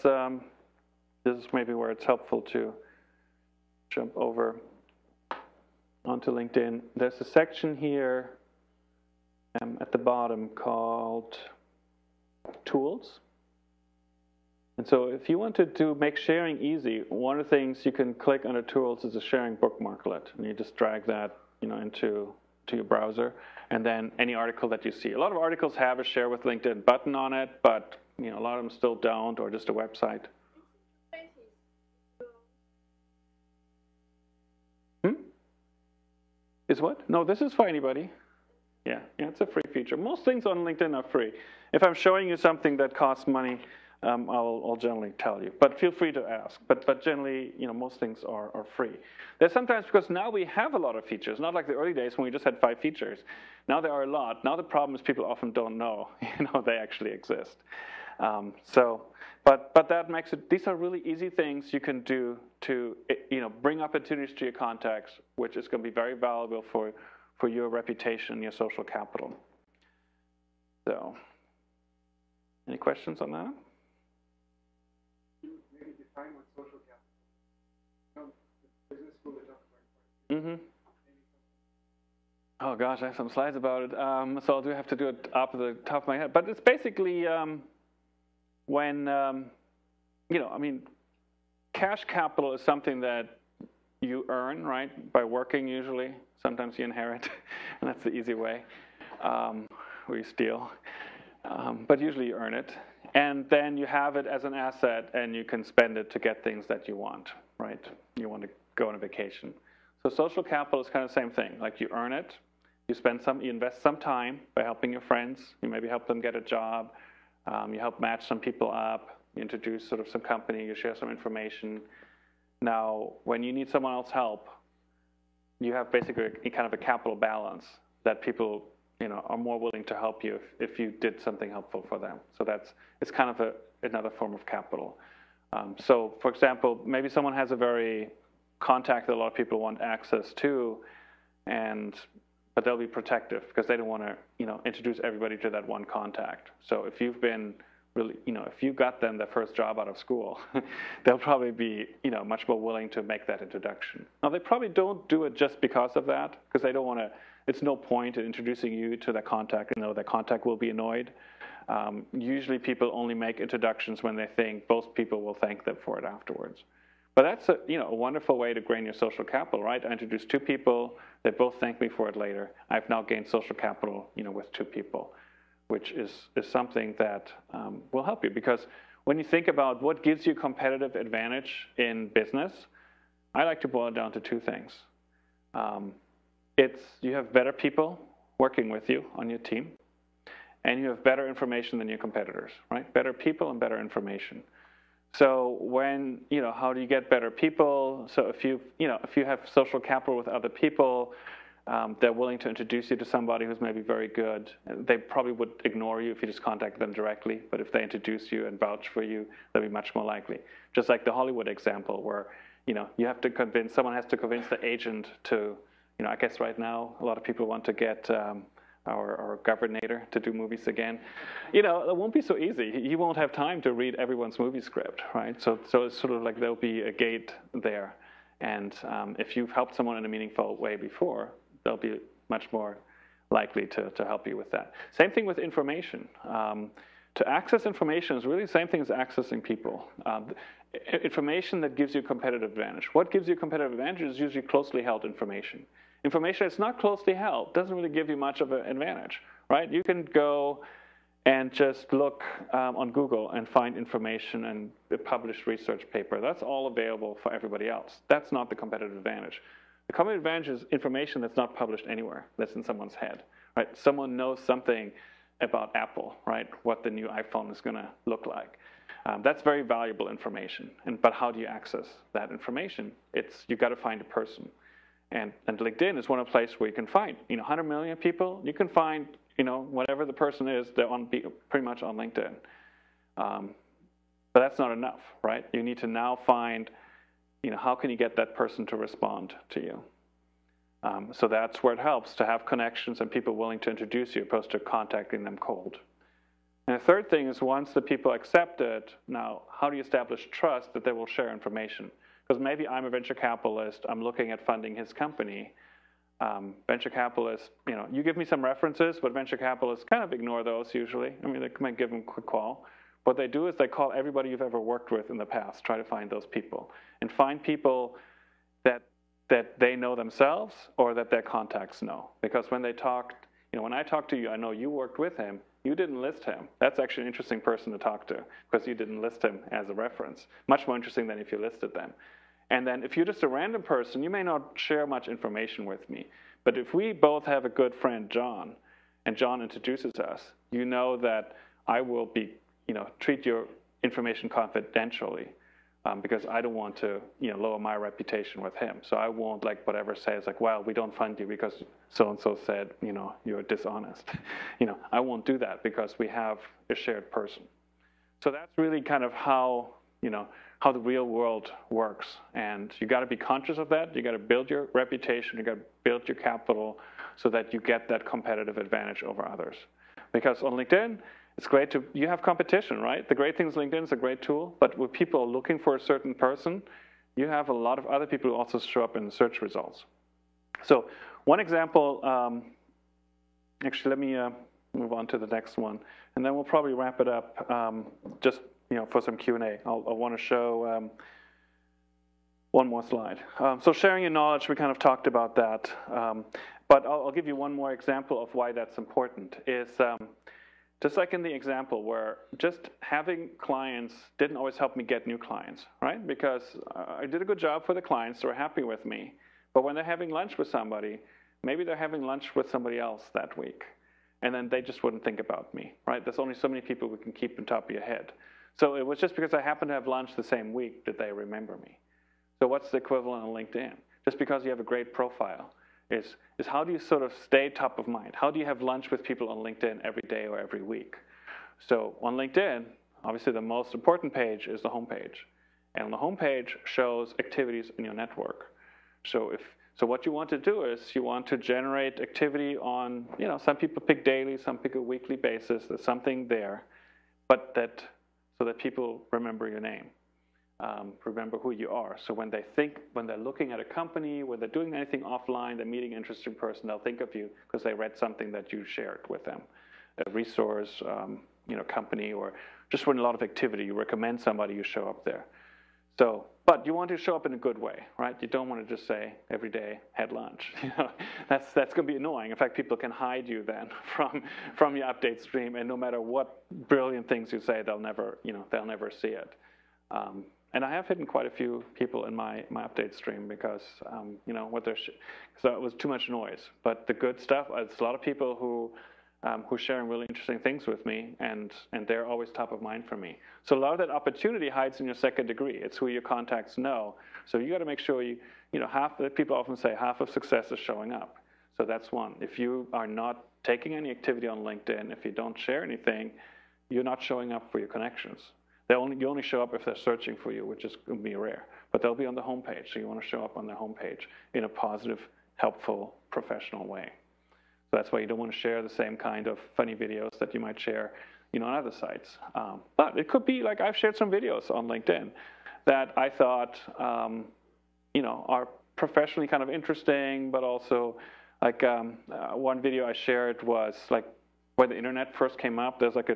this is maybe where it's helpful to jump over onto LinkedIn. There's a section here at the bottom called Tools. And so if you want to make sharing easy, one of the things you can click under Tools is a sharing bookmarklet. And you just drag that into your browser. And then any article that you see. A lot of articles have a Share with LinkedIn button on it, but a lot of them still don't, or just a website. Is what? No, this is for anybody. Yeah, it's a free feature. Most things on LinkedIn are free. If I'm showing you something that costs money, I'll generally tell you. But feel free to ask. But generally, most things are free. There's sometimes, because now we have a lot of features, not like the early days when we just had 5 features. Now there are a lot. Now the problem is people often don't know, they actually exist. But that makes it, these are really easy things you can do to, bring opportunities to your contacts, which is going to be very valuable for your reputation, your social capital. So, any questions on that? Maybe define what social capital. The business school they talk about. Mm-hmm. Oh gosh, I have some slides about it. So I'll have to do it off the top of my head. But it's basically when, cash capital is something that you earn, right, by working usually. Sometimes you inherit, and that's the easy way, or you steal. But usually you earn it. And then you have it as an asset, and you can spend it to get things that you want, right? You want to go on a vacation. So social capital is kind of the same thing. Like you earn it, you invest some time by helping your friends. You maybe help them get a job. You help match some people up. You introduce sort of some company. You share some information. Now, when you need someone else's help, you have basically a kind of a capital balance that people, are more willing to help you if you did something helpful for them. So it's kind of another form of capital. So, for example, maybe someone has a very contact that a lot of people want access to, but they'll be protective because they don't want to, introduce everybody to that one contact. So if you've been really, if you got them their first job out of school, they'll probably be, much more willing to make that introduction. Now, they probably don't do it just because of that, because they don't want to, it's no point in introducing you to that contact, that contact will be annoyed. Usually people only make introductions when they think both people will thank them for it afterwards. But that's a wonderful way to gain your social capital, right? I introduced 2 people. They both thank me for it later. I've now gained social capital, with 2 people, which is something that will help you. Because when you think about what gives you competitive advantage in business, I like to boil it down to 2 things. It's you have better people working with you on your team, and you have better information than your competitors, right? Better people and better information. So when, how do you get better people? So if you have social capital with other people, they're willing to introduce you to somebody who's maybe very good. They probably would ignore you if you just contact them directly, but if they introduce you and vouch for you, they'll be much more likely. Just like the Hollywood example where, you have to someone has to convince the agent to, I guess right now a lot of people want to get our governor to do movies again. It won't be so easy. He won't have time to read everyone's movie script, right? So it's sort of like there'll be a gate there. And if you've helped someone in a meaningful way before, they'll be much more likely to help you with that. Same thing with information. To access information is really the same thing as accessing people. Information that gives you competitive advantage. What gives you competitive advantage is usually closely held information. Information that's not closely held doesn't really give you much of an advantage, right? You can go and just look on Google and find information and a published research paper. That's all available for everybody else. That's not the competitive advantage. The competitive advantage is information that's not published anywhere, that's in someone's head, right? Someone knows something about Apple, right? What the new iPhone is going to look like. That's very valuable information. But how do you access that information? You got to find a person. And LinkedIn is one of the places where you can find, 100 million people. You can find, whatever the person is, they're pretty much on LinkedIn. But that's not enough, right? You need to now find, how can you get that person to respond to you? So that's where it helps to have connections and people willing to introduce you, opposed to contacting them cold. And the third thing is once the people accept it, now how do you establish trust that they will share information? Because maybe I'm a venture capitalist, I'm looking at funding his company. Venture capitalists, you give me some references, but venture capitalists kind of ignore those usually. I mean, they might give them a quick call. What they do is they call everybody you've ever worked with in the past, try to find those people. And find people that they know themselves or that their contacts know. Because when they talked, when I talk to you, I know you worked with him, you didn't list him. That's actually an interesting person to talk to because you didn't list him as a reference. Much more interesting than if you listed them. And then if you're just a random person, you may not share much information with me. But if we both have a good friend, John, and John introduces us, you know that I will treat your information confidentially because I don't want to, lower my reputation with him. So I won't whatever says well, we don't fund you because so-and-so said, you're dishonest. I won't do that because we have a shared person. So that's really kind of how the real world works. And you got to be conscious of that. You got to build your reputation. You got to build your capital so that you get that competitive advantage over others. Because on LinkedIn, it's great you have competition, right? The great thing is LinkedIn is a great tool, but when people are looking for a certain person, you have a lot of other people who also show up in search results. So one example, actually let me move on to the next one, and then we'll probably wrap it up just for some Q&A. I want to show one more slide. So sharing your knowledge, we kind of talked about that, but I'll give you one more example of why that's important, is just like in the example where just having clients didn't always help me get new clients, right? Because I did a good job for the clients, they were happy with me. But when they're having lunch with somebody, maybe they're having lunch with somebody else that week. And then they just wouldn't think about me, right? There's only so many people we can keep on top of your head. So it was just because I happened to have lunch the same week that they remember me. So what's the equivalent on LinkedIn? Just because you have a great profile is how do you sort of stay top of mind? How do you have lunch with people on LinkedIn every day or every week? So on LinkedIn, obviously the most important page is the homepage. And the homepage shows activities in your network. So what you want to do is you want to generate activity on, some people pick daily, some pick a weekly basis. There's something there, but so that people remember your name. Remember who you are. So when they're looking at a company, when they're doing anything offline, they're meeting an interesting person, they'll think of you because they read something that you shared with them, a resource, company, or just when a lot of activity, you recommend somebody, you show up there. So, but you want to show up in a good way, right? You don't want to just say every day had lunch. You know, that's going to be annoying. In fact, people can hide you then from your update stream, and no matter what brilliant things you say, they'll never see it. And I have hidden quite a few people in my update stream because so it was too much noise. But the good stuff, it's a lot of people who sharing really interesting things with me, and they're always top of mind for me. So a lot of that opportunity hides in your second degree. It's who your contacts know. So you got to make sure people often say half of success is showing up. So that's one. If you are not taking any activity on LinkedIn, if you don't share anything, you're not showing up for your connections. You only show up if they're searching for you, which is going to be rare. But they'll be on the homepage, so you want to show up on their homepage in a positive, helpful, professional way. So that's why you don't want to share the same kind of funny videos that you might share, on other sites. But it could be like I've shared some videos on LinkedIn that I thought, are professionally kind of interesting, but also like one video I shared was like when the internet first came up. There's like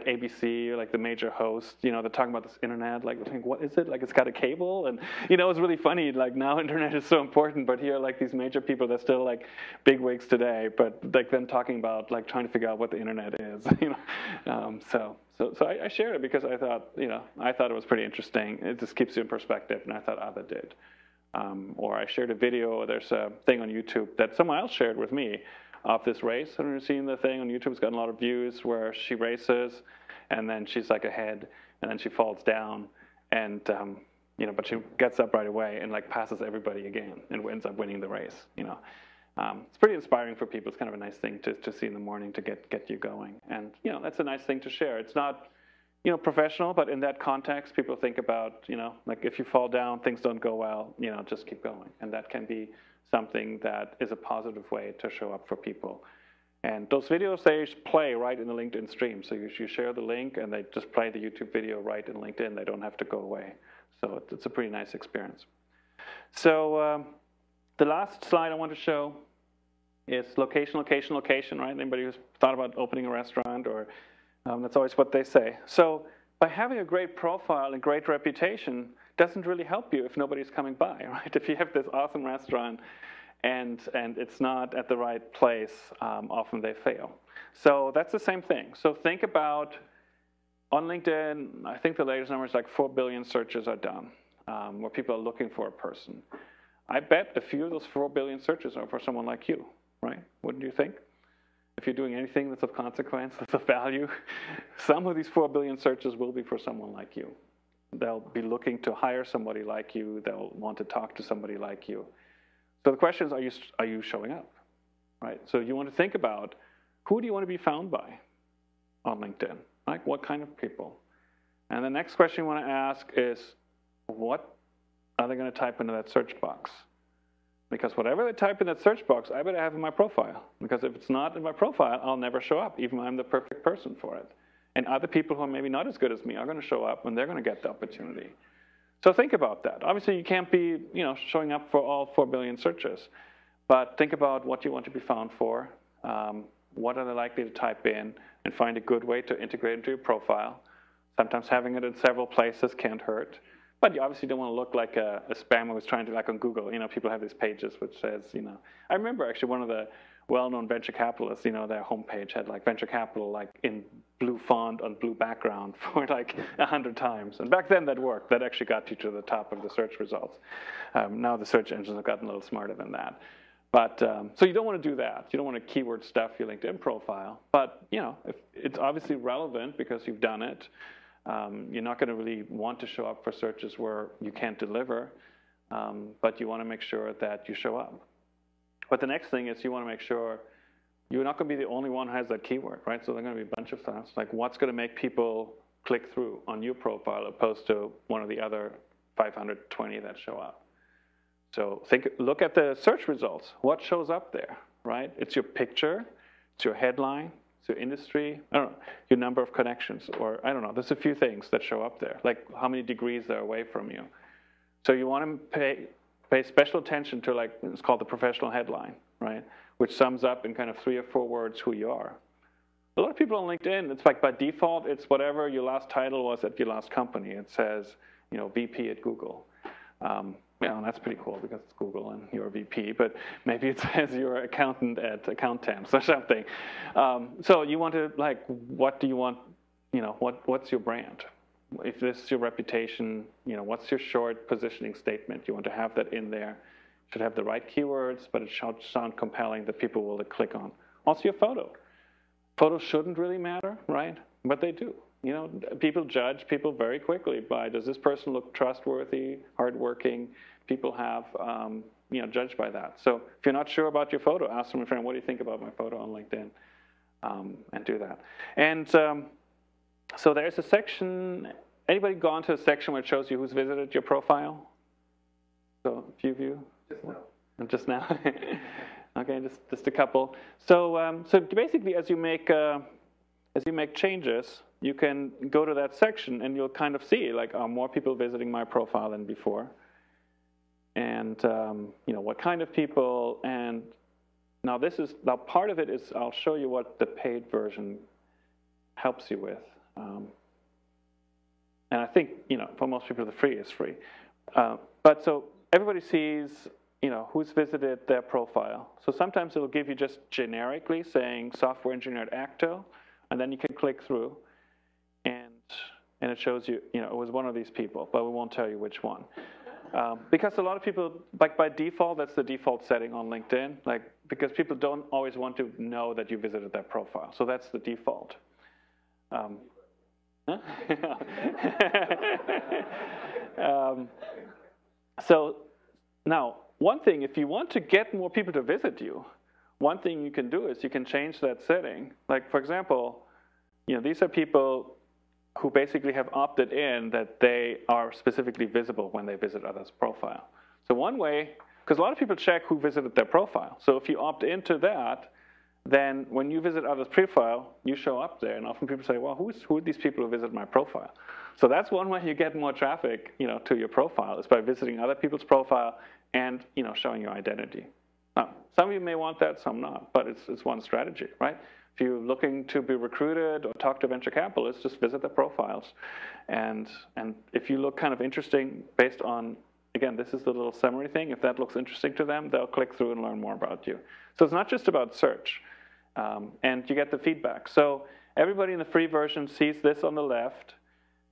ABC or like the major host, they're talking about this internet, like what is it? Like it's got a cable, and it's really funny. Like now internet is so important, but here like these major people, they're still like big wigs today, but like them talking about like trying to figure out what the internet is, So I shared it because I thought it was pretty interesting. It just keeps you in perspective, and I thought others did. Or I shared a video. There's a thing on YouTube that someone else shared with me of this race. Have you seen the thing on YouTube? It's gotten a lot of views where she races, and then she's like ahead, and then she falls down, and but she gets up right away and like passes everybody again and ends up winning the race. It's pretty inspiring for people. It's kind of a nice thing to see in the morning to get you going, and that's a nice thing to share. It's not professional, but in that context, people think about like if you fall down, things don't go well, just keep going, and that can be something that is a positive way to show up for people. And those videos, they play right in the LinkedIn stream. So you share the link, and they just play the YouTube video right in LinkedIn. They don't have to go away. So it's a pretty nice experience. So the last slide I want to show is location, location, location, right? Anybody who's thought about opening a restaurant, or that's always what they say. So by having a great profile and great reputation doesn't really help you if nobody's coming by, right? If you have this awesome restaurant and it's not at the right place, often they fail. So that's the same thing. So think about on LinkedIn, I think the latest number is like 4 billion searches are done where people are looking for a person. I bet a few of those 4 billion searches are for someone like you, right? Wouldn't you think? If you're doing anything that's of consequence, that's of value, some of these 4 billion searches will be for someone like you. They'll be looking to hire somebody like you. They'll want to talk to somebody like you. So the question is, are you showing up, right? So you want to think about, who do you want to be found by on LinkedIn? Like what kind of people? And the next question you want to ask is, what are they going to type into that search box? Because whatever they type in that search box, I better have in my profile. Because if it's not in my profile, I'll never show up, even when I'm the perfect person for it. And other people who are maybe not as good as me are going to show up, and they're going to get the opportunity. So think about that. Obviously, you can't be showing up for all 4 billion searches. But think about what you want to be found for. What are they likely to type in? And find a good way to integrate into your profile. Sometimes having it in several places can't hurt. But you obviously don't want to look like a spammer who's trying to, like on Google, people have these pages which says, I remember actually one of the well-known venture capitalists, their homepage had like venture capital like in blue font on blue background for like 100 times. And back then that worked. That actually got you to the top of the search results. Now the search engines have gotten a little smarter than that. But so you don't want to do that. You don't want to keyword stuff your LinkedIn profile. But if it's obviously relevant because you've done it. You're not going to really want to show up for searches where you can't deliver, but you want to make sure that you show up. But the next thing is you want to make sure you're not going to be the only one who has that keyword, right? So there are going to be a bunch of things, like what's going to make people click through on your profile opposed to one of the other 520 that show up. So look at the search results. What shows up there, right? It's your picture, it's your headline, it's your industry, I don't know, your number of connections, or I don't know, there's a few things that show up there, like how many degrees they're away from you. So you want to pay special attention to, like, it's called the professional headline, right? Which sums up in kind of 3 or 4 words who you are. A lot of people on LinkedIn, it's like by default, it's whatever your last title was at your last company. It says, VP at Google. That's pretty cool because it's Google and you're a VP, but maybe it says you're an accountant at Accountemps or something. So you want to, like, what do you want, what's your brand? If this is your reputation, what's your short positioning statement? You want to have that in there. It should have the right keywords, but it should sound compelling that people will click on. Also your photo. Photos shouldn't really matter, right? But they do. People judge people very quickly by, does this person look trustworthy, hardworking? People have, judged by that. So if you're not sure about your photo, ask some friend, what do you think about my photo on LinkedIn? And do that. And so there's a section, anybody gone to a section where it shows you who's visited your profile? So a few of you? Just now. Okay, just a couple. So basically, as you make changes, you can go to that section and you'll kind of see, like, are more people visiting my profile than before? And what kind of people? And now part of it is, I'll show you what the paid version helps you with. And I think for most people the free is free. But so everybody sees who's visited their profile. So sometimes it'll give you just generically saying software engineer at Acto, and then you can click through, and it shows you, it was one of these people, but we won't tell you which one. Because a lot of people, like by default, that's the default setting on LinkedIn, because people don't always want to know that you visited their profile. So that's the default. So now, one thing, if you want to get more people to visit you, one thing you can do is you can change that setting. Like, for example, these are people who basically have opted in that they are specifically visible when they visit others' profile. So one way, because a lot of people check who visited their profile. So if you opt into that, then when you visit others' profile, you show up there. And often people say, well, who are these people who visit my profile? So that's one way you get more traffic, to your profile, is by visiting other people's profile and, showing your identity. Now, some of you may want that, some not, but it's one strategy, right? If you're looking to be recruited or talk to venture capitalists, just visit their profiles. And if you look kind of interesting based on, again, this is the little summary thing. If that looks interesting to them, they'll click through and learn more about you. So it's not just about search. And you get the feedback. So everybody in the free version sees this on the left.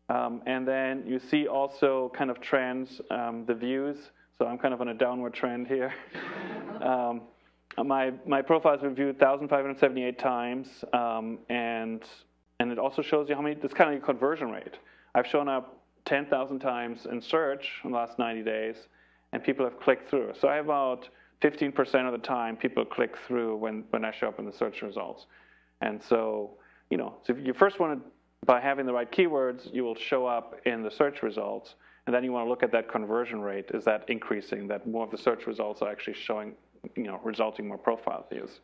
And then you see also kind of trends, the views. So I'm kind of on a downward trend here. My profile has been viewed 1,578 times, and it also shows you how many. This kind of your conversion rate. I've shown up 10,000 times in search in the last 90 days, and people have clicked through. So I have about 15% of the time people click through when I show up in the search results. And so, so if you first want to, by having the right keywords, you will show up in the search results. And then you want to look at that conversion rate. Is that increasing? That more of the search results are actually showing, resulting more profile views.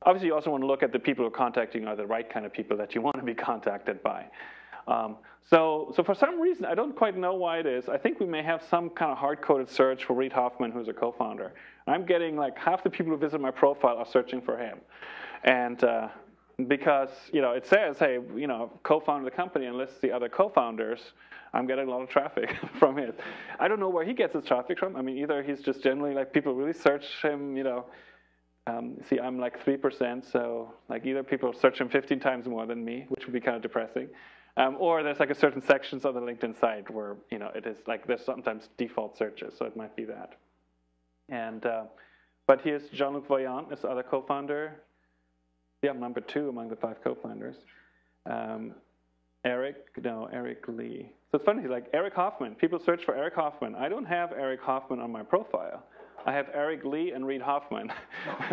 Obviously, you also want to look at the people who are contacting are the right kind of people that you want to be contacted by. So for some reason, I don't quite know why it is. I think we may have some kind of hard-coded search for Reid Hoffman, who's a co-founder. I'm getting like half the people who visit my profile are searching for him. And because, it says, hey, co-founder of the company and lists the other co-founders, I'm getting a lot of traffic from it. I don't know where he gets his traffic from. I mean, either he's just generally like people really search him, see, I'm like 3%, so like either people search him 15 times more than me, which would be kind of depressing. Or there's like a certain sections of the LinkedIn site where, it is like there's sometimes default searches, so it might be that. And, but here's Jean-Luc Voyant, this other co-founder. Yeah, I'm number 2 among the 5 co-founders. Eric Lee. So it's funny, like Eric Hoffman. People search for Eric Hoffman. I don't have Eric Hoffman on my profile. I have Eric Lee and Reid Hoffman,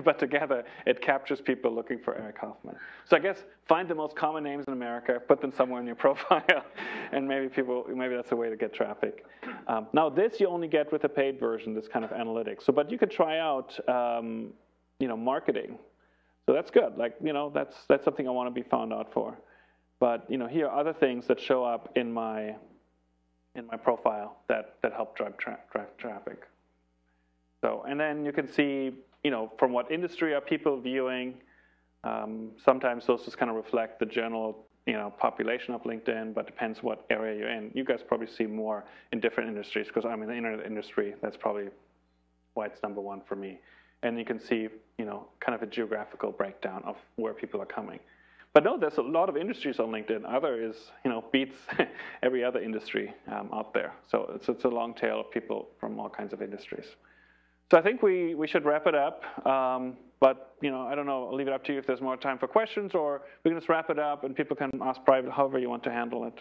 but together it captures people looking for Eric Hoffman. So I guess find the most common names in America, put them somewhere in your profile, and maybe that's a way to get traffic. Now this you only get with the paid version, this kind of analytics. So, but you could try out, marketing. So that's good. Like, that's something I want to be found out for. But here are other things that show up in my profile that help drive traffic. So, and then you can see, from what industry are people viewing. Sometimes those just kind of reflect the general, population of LinkedIn, but depends what area you're in. You guys probably see more in different industries because I'm in the internet industry. That's probably why it's number one for me. And you can see, kind of a geographical breakdown of where people are coming. But no, there's a lot of industries on LinkedIn. Other is, beats every other industry out there. So it's a long tail of people from all kinds of industries. So I think we should wrap it up. But, I don't know, I'll leave it up to you if there's more time for questions, or we can just wrap it up and people can ask private, however you want to handle it.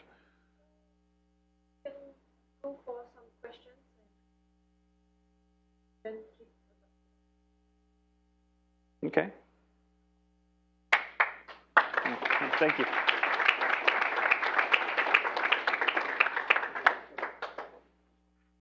You can go for some questions and then keep. Okay. Thank you.